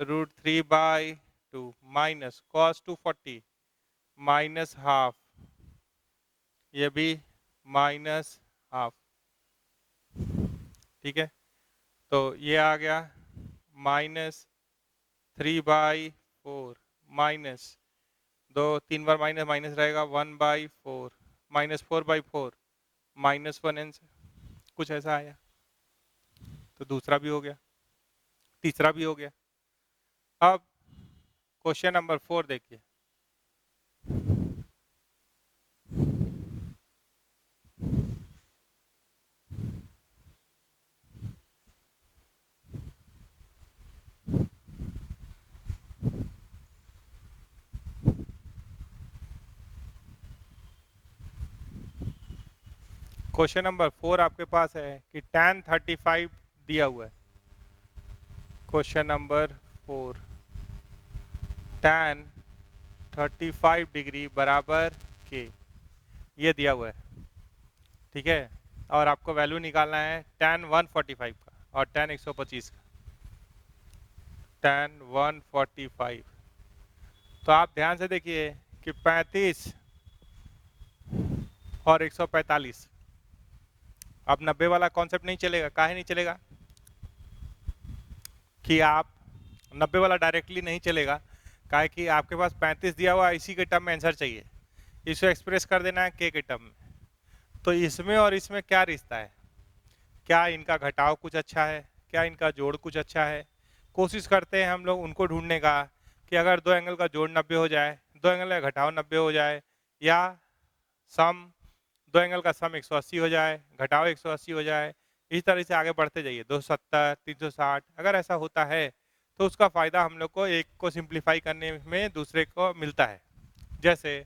√3/2 minus cos 240 minus half, ये भी माइनस हाफ। ठीक है, तो ये आ गया -3/4 माइनस 2 3 बार माइनस माइनस रहेगा 1/4 -4/4 -1 आंसर, कुछ ऐसा आया। तो दूसरा भी हो गया, तीसरा भी हो गया। अब क्वेश्चन नंबर 4 देखिए, क्वेश्चन नंबर 4 आपके पास है कि tan 35 दिया हुआ है। क्वेश्चन नंबर 4, tan 35 डिग्री बराबर के, ये दिया हुआ है, ठीक है। और आपको वैल्यू निकालना है tan 145 का और tan 125 का। tan 145, तो आप ध्यान से देखिए कि 35 और 145, अब 90 वाला कॉन्सेप्ट नहीं चलेगा। काहे नहीं चलेगा कि आप 90 वाला डायरेक्टली नहीं चलेगा, काहे कि आपके पास 35 दिया हुआ, इसी के टर्म में आंसर चाहिए, इसको एक्सप्रेस कर देना है के टर्म में। तो इसमें और इसमें क्या रिश्ता है, क्या इनका घटाव कुछ अच्छा है, क्या इनका जोड़ कुछ अच्छा है। कोशिश करते हैं हम लोग उनको ढूंढने का कि अगर दो एंगल का जोड़ 90 हो जाए, दो एंगल का घटाव 90 हो जाए, या सम दो एंगल का सम 180 हो जाए, घटाव 180 हो जाए। इस तरह से आगे बढ़ते जाइए, 270, 360, अगर ऐसा होता है तो उसका फ़ायदा हम लोग को एक को सिंप्लीफाई करने में दूसरे को मिलता है। जैसे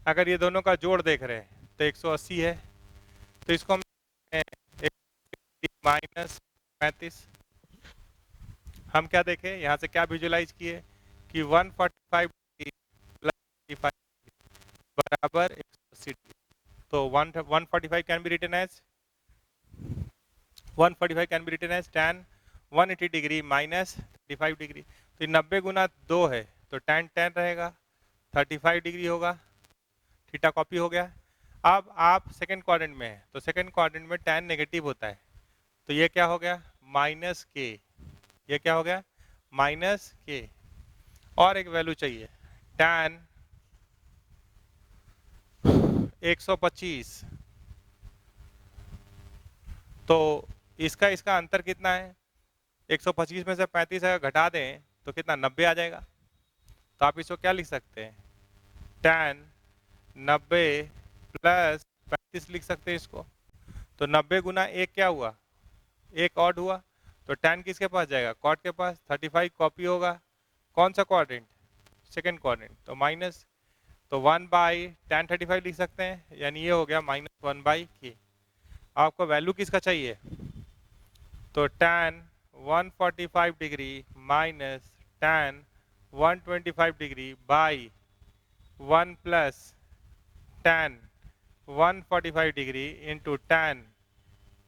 अगर ये दोनों का जोड़ देख रहे हैं तो 180 है, तो इसको हम माइनस 35, हम क्या देखें यहाँ से, क्या विजुलाइज किए कि 145 प्लस 35 बराबर 180। तो 145 can be written as 145 can be written as tan 180 degree minus 35 degree. तो 90 गुना 2 है तो tan 10 रहेगा, 35 डिग्री होगा, थीटा कॉपी हो गया। अब आप सेकंड क्वाड्रेंट में है तो सेकंड क्वाड्रेंट में tan नेगेटिव होता है, तो ये क्या हो गया माइनस के, ये क्या हो गया माइनस के। और एक वैल्यू चाहिए tan 125, तो इसका इसका अंतर कितना है, 125 में से 35 अगर घटा दें तो कितना 90 आ जाएगा। तो आप इसको क्या लिख सकते हैं, tan 90 प्लस 35 लिख सकते हैं इसको। तो 90 गुना एक क्या हुआ, एक ऑड हुआ, तो tan किसके पास जाएगा, कॉट के पास, 35 कॉपी होगा, कौन सा क्वाड्रेंट, सेकंड क्वाड्रेंट, तो माइनस, तो 1 बाई tan 35 लिख सकते हैं, यानी ये हो गया -1 बाई के। आपको वैल्यू किसका चाहिए, तो tan 145 degree minus tan 125 degree by 1 plus tan 145 degree into tan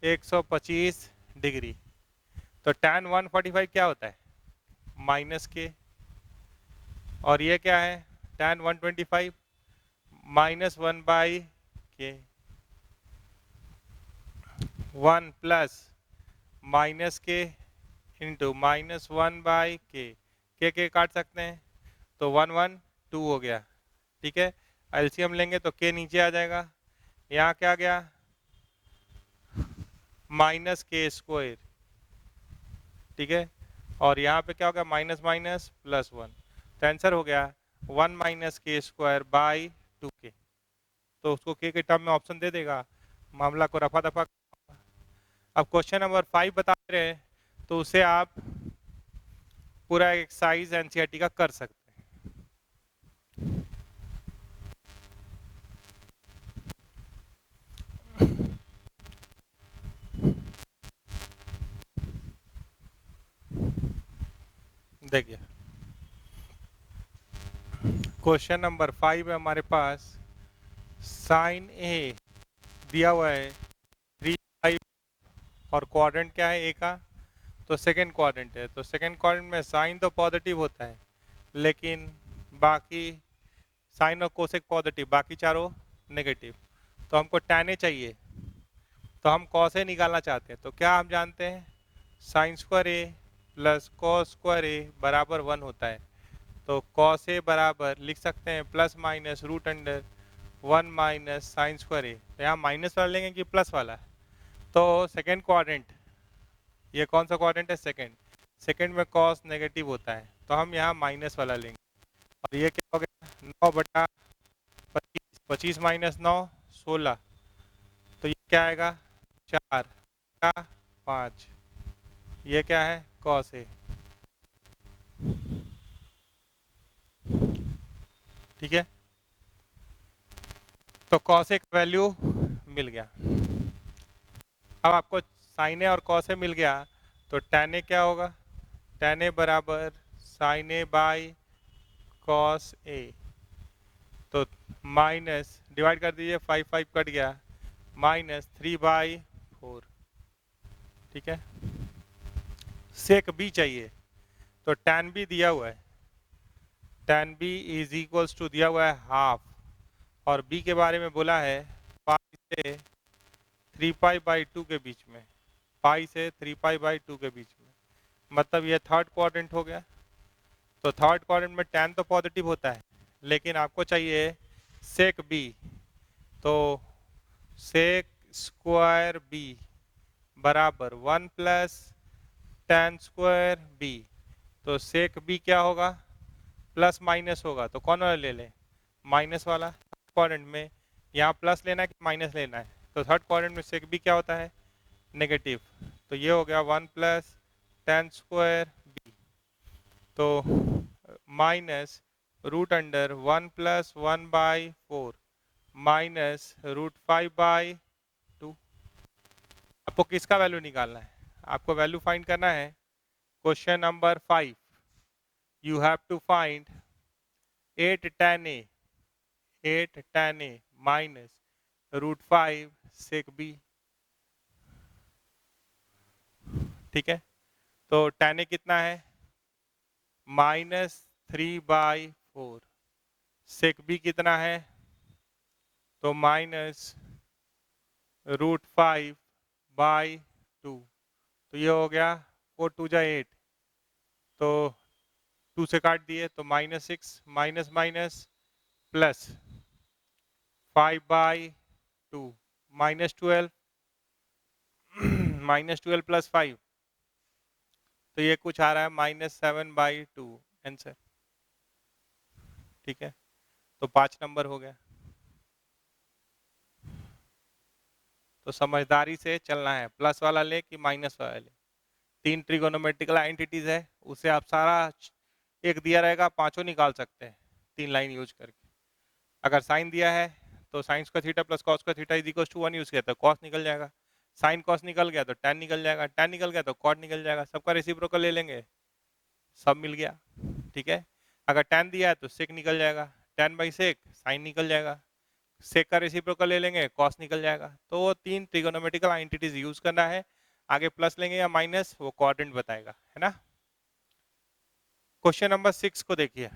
125 degree. तो tan 145 क्या होता है माइनस के, और ये क्या है tan 125 -1 बाई के, 1 प्लस माइनस के इंटू -1 बाई के काट सकते हैं, तो 1 1 2 हो गया, ठीक है। एलसीएम लेंगे तो के नीचे आ जाएगा, यहाँ क्या गया माइनस के स्क्वायर, ठीक है। और यहाँ पे क्या हो गया माइनस माइनस प्लस 1, तो आंसर हो गया 1 माइनस के स्क्वायर बाई 2k। तो उसको के टर्म में ऑप्शन दे देगा, मामला को रफा दफा। अब क्वेश्चन नंबर 5 बता रहे हैं, तो उसे आप पूरा एक्सरसाइज एनसीईआरटी का कर सकते हैं। देखिए क्वेश्चन नंबर 5 है हमारे पास, साइन ए दिया हुआ है 3 और क्वाड्रेंट क्या है ए का, तो सेकंड क्वाड्रेंट है। तो सेकंड क्वाड्रेंट में साइन तो पॉजिटिव होता है, लेकिन बाकी साइन और कोसेक पॉजिटिव, बाकी चारों नेगेटिव। तो हमको tan ए चाहिए, तो हम कॉस ए निकालना चाहते हैं। तो क्या हम जानते हैं, साइन स्क्वायर ए प्लस कॉस स्क्वायर ए बराबर 1 होता है। तो कॉस ए बराबर लिख सकते हैं plus minus root under 1 minus sine square A. तो यहाँ माइनस वाला लेंगे कि प्लस वाला, तो सेकेंड क्वाड्रेंट, ये कौन सा क्वाड्रेंट है सेकेंड, सेकेंड में कॉस नेगेटिव होता है, तो हम यहाँ माइनस वाला लेंगे। और ये क्या हो गया 9 बटा 25, 25 माइनस 9 16, तो ये क्या आएगा 4 का 5, ये क्या है कॉस ए, ठीक है। तो कॉस ए का वैल्यू मिल गया। अब आपको साइन ए और कॉस ए मिल गया, तो tan ए क्या होगा, tan ए बराबर sign A by cos A, तो माइनस डिवाइड कर दीजिए, 5 कट गया, -3/4। ठीक है, सेक बी चाहिए, तो tan बी दिया हुआ है, tan b is equals to दिया हुआ है हाफ, और बी के बारे में बोला है पाई से 3π/2 के बीच में, पाई से 3π/2 के बीच में, मतलब ये थर्ड क्वाड्रेंट हो गया। तो थर्ड क्वाड्रेंट में tan तो पॉजिटिव होता है, लेकिन आपको चाहिए सेक बी, तो सेक स्क्वायर बी बराबर 1 प्लस tan स्क्वायर बी, तो सेक बी क्या होगा, प्लस माइनस होगा, तो कौन वाला ले लें, माइनस वाला। क्वाड्रेंट में यहाँ प्लस लेना है कि माइनस लेना है, तो थर्ड क्वाड्रेंट में सेक बी क्या होता है, नेगेटिव, तो ये हो गया 1 प्लस tan स्क्वायर बी, तो माइनस रूट अंडर 1 + 1/4 माइनस √5/2। आपको किसका वैल्यू निकालना है, आपको वैल्यू फाइंड करना है question number 5, you have to find 8 tan a minus √5 sec b. ठीक है, तो tan a कितना है, -3/4, सेक बी कितना है, तो -√5/2, तो ये हो गया 4 2 जा 8, तो 2 से काट दिए तो -6 माइनस माइनस प्लस 5/2 -12 -12 + 5, तो ये कुछ आ रहा है -7/2 आंसर। ठीक है, तो 5 नंबर हो गया। तो समझदारी से चलना है, प्लस वाला ले कि माइनस वाला ले। 3 ट्रिगोनोमेट्रिकल आइडेंटिटीज है, उसे आप सारा एक दिया रहेगा, पांचों निकाल सकते हैं 3 लाइन यूज करके। अगर साइन दिया है तो sine square theta plus cos square theta is equal to 1 use किया तो कॉस निकल जाएगा, साइन कॉस निकल गया तो tan निकल जाएगा, tan निकल गया तो कॉट निकल जाएगा, सबका रेसिप्रोकल ले लेंगे, सब मिल गया। ठीक है, अगर tan दिया है तो सेक निकल जाएगा, tan/sec साइन निकल जाएगा, सेक का रेसिप्रोकल ले लेंगे, कॉस निकल जाएगा। तो वो 3 ट्रिगोनोमेट्रिकल आइडेंटिटीज यूज करना है, आगे प्लस लेंगे या माइनस वो क्वाड्रेंट बताएगा, है ना। क्वेश्चन नंबर 6 को देखिए,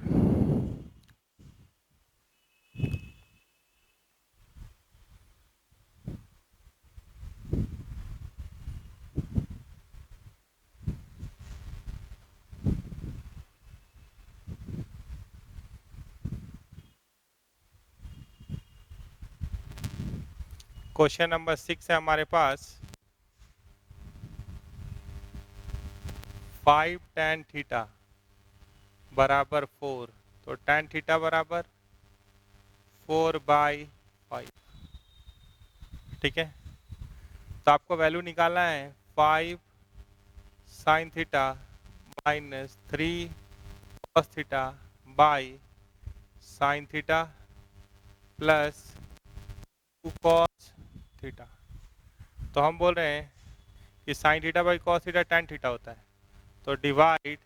क्वेश्चन नंबर 6 है हमारे पास 5 tan थीटा बराबर 4, तो tan थीटा बराबर 4/5। ठीक है, तो आपको वैल्यू निकालना है 5 sin theta -3 cos theta by sin theta plus 2 cos theta. तो हम बोल रहे हैं कि sin theta by cos theta tan theta होता है, तो divide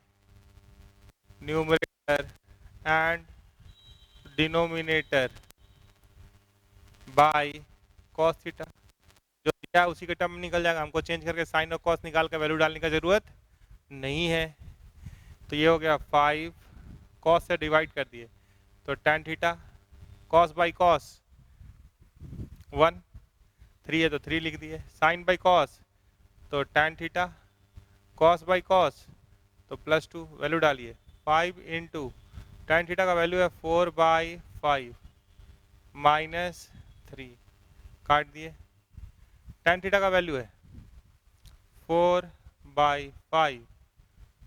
numerator and denominator by cos theta, जो दिया उसी के टर्म में निकल जाएगा, हमको चेंज करके साइन और कॉस निकाल कर वैल्यू डालने का जरूरत नहीं है। तो ये हो गया 5 कॉस से डिवाइड कर दिए तो tan theta, cos by cos 1, 3 है तो 3 लिख दिए, साइन बाई कॉस तो tan theta, cos by cos तो +2, वैल्यू डालिए 5 इंटू tan थीटा का वैल्यू है 4/5 -3, काट दिए, tan थीटा का वैल्यू है 4/5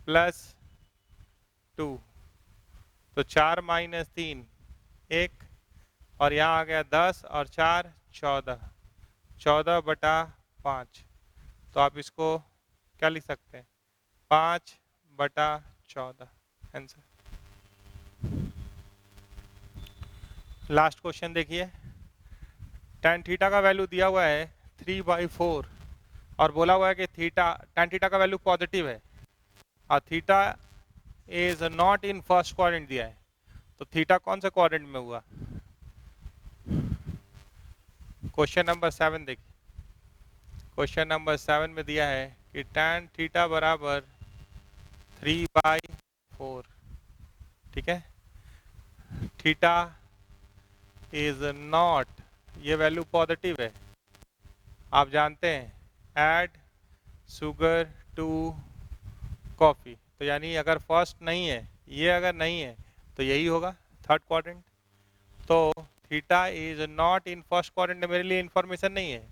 +2, तो 4 - 3 1, और यहाँ आ गया 10 और 4 14, 14/5, तो आप इसको क्या लिख सकते हैं 5/14 आंसर। लास्ट क्वेश्चन देखिए, tan थीटा का वैल्यू दिया हुआ है 3/4, और बोला हुआ है कि थीटा tan थीटा का वैल्यू पॉजिटिव है और theta is not in first quadrant दिया है, तो थीटा कौन सा क्वाड्रेंट में हुआ? क्वेश्चन नंबर 7 देखिए, क्वेश्चन नंबर 7 में दिया है कि tan थीटा बराबर 3/4, ठीक है। थीटा इज नॉट, ये वैल्यू पॉजिटिव है, आप जानते हैं ऐड शुगर टू कॉफ़ी, तो यानी अगर फर्स्ट नहीं है, ये अगर नहीं है तो यही होगा थर्ड क्वाड्रेंट। तो theta is not in first quadrant मेरे लिए इंफॉर्मेशन नहीं है,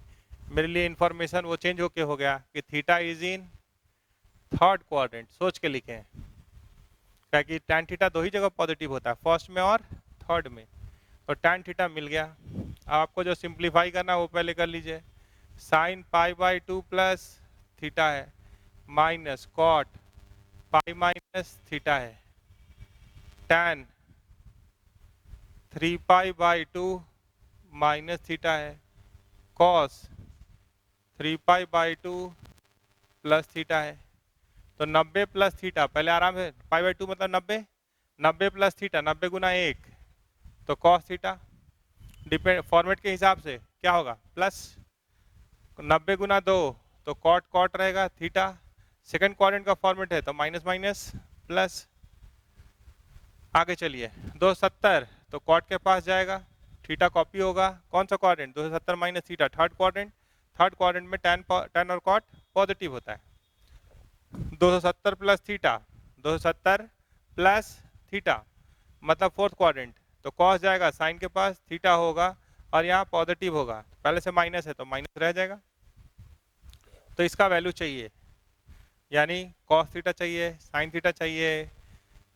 मेरे लिए इंफॉर्मेशन वो चेंज होके हो गया कि theta is in third quadrant. सोच के लिखें, क्या कि tan थीटा दो ही जगह पॉजिटिव होता है, फर्स्ट में और थर्ड में, तो tan थीटा मिल गया। आपको जो सिंप्लीफाई करना है वो पहले कर लीजिए। साइन π/2 प्लस थीटा है minus cot pi minus theta है, tan 3π/2 माइनस थीटा है, कॉस 3π/2 प्लस थीटा है। तो 90 प्लस थीटा, पहले आराम से π/2 मतलब 90, 90 प्लस थीटा 90 गुना 1, तो कॉस थीटा डिपेंड फॉर्मेट के हिसाब से क्या होगा प्लस 90 गुना 2, तो कॉट कॉट रहेगा थीटा, सेकंड क्वाड्रेंट का फॉर्मेट है तो माइनस माइनस प्लस। आगे चलिए 270, तो कॉट के पास जाएगा, थीटा कॉपी होगा, कौन सा quadrant 270 minus theta third quadrant, third quadrant में tan और कॉट पॉजिटिव होता है। 270 प्लस थीटा, 270 प्लस थीटा मतलब फोर्थ क्वाड्रेंट, तो कॉस जाएगा साइन के पास, थीटा होगा और यहाँ पॉजिटिव होगा, पहले से माइनस है तो माइनस रह जाएगा। तो इसका वैल्यू चाहिए, यानी कॉस थीटा चाहिए, साइन थीटा चाहिए,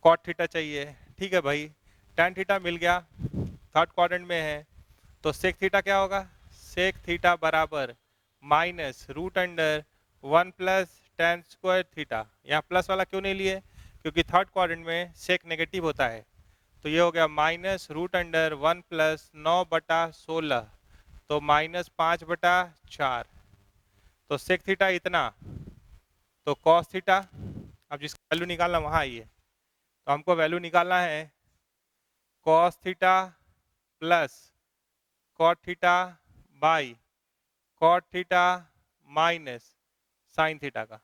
कॉट थीटा चाहिए, ठीक है भाई। tan थीटा मिल गया, थर्ड क्वाड्रेंट में है, तो सेक थीटा क्या होगा? सेक थीटा बराबर minus root under 1 plus tan square theta. यहाँ प्लस वाला क्यों नहीं लिए? क्योंकि थर्ड क्वाड्रेंट में सेक नेगेटिव होता है, तो ये हो गया माइनस रूट अंडर 1 प्लस 9/16, तो माइनस 5/4, तो सेक थीटा इतना, तो कॉस थीटा, अब जिसका वैल्यू निकालना वहाँ आइए, तो हमको वैल्यू निकालना है cos theta plus cot theta by cot theta minus sine theta का,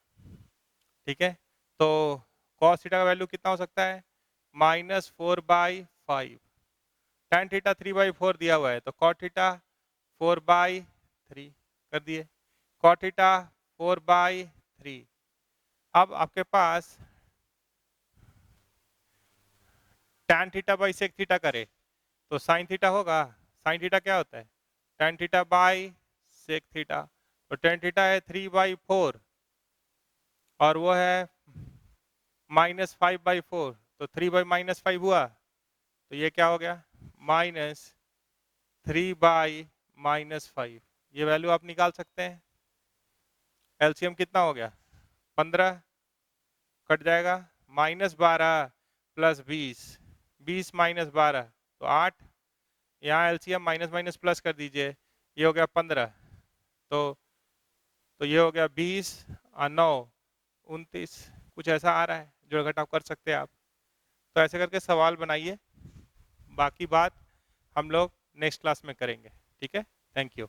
ठीक है। तो कॉस थीटा का वैल्यू कितना हो सकता है? -4/5, tan थीटा 3/4 दिया हुआ है, तो कॉट थीटा 4/3 कर दिए, कॉट थीटा 4/3। अब आपके पास tan theta by sec theta करे तो साइन थीटा होगा, साइन थीटा क्या होता है? tan theta by sec theta, तो tan थीटा है 3/4 और वो है -5/4, तो 3/-5 हुआ, तो ये क्या हो गया? -3/-5। ये वैल्यू आप निकाल सकते हैं। एलसीएम कितना हो गया? 15 कट जाएगा, -12 प्लस 20, 20 माइनस 12 तो 8, यहाँ एलसीएम माइनस माइनस प्लस कर दीजिए, ये हो गया 15, तो ये हो गया 20 और 9 29, कुछ ऐसा आ रहा है, जोड़ घटाव कर सकते हैं आप। तो ऐसे करके सवाल बनाइए, बाकी बात हम लोग नेक्स्ट क्लास में करेंगे, ठीक है। Thank you.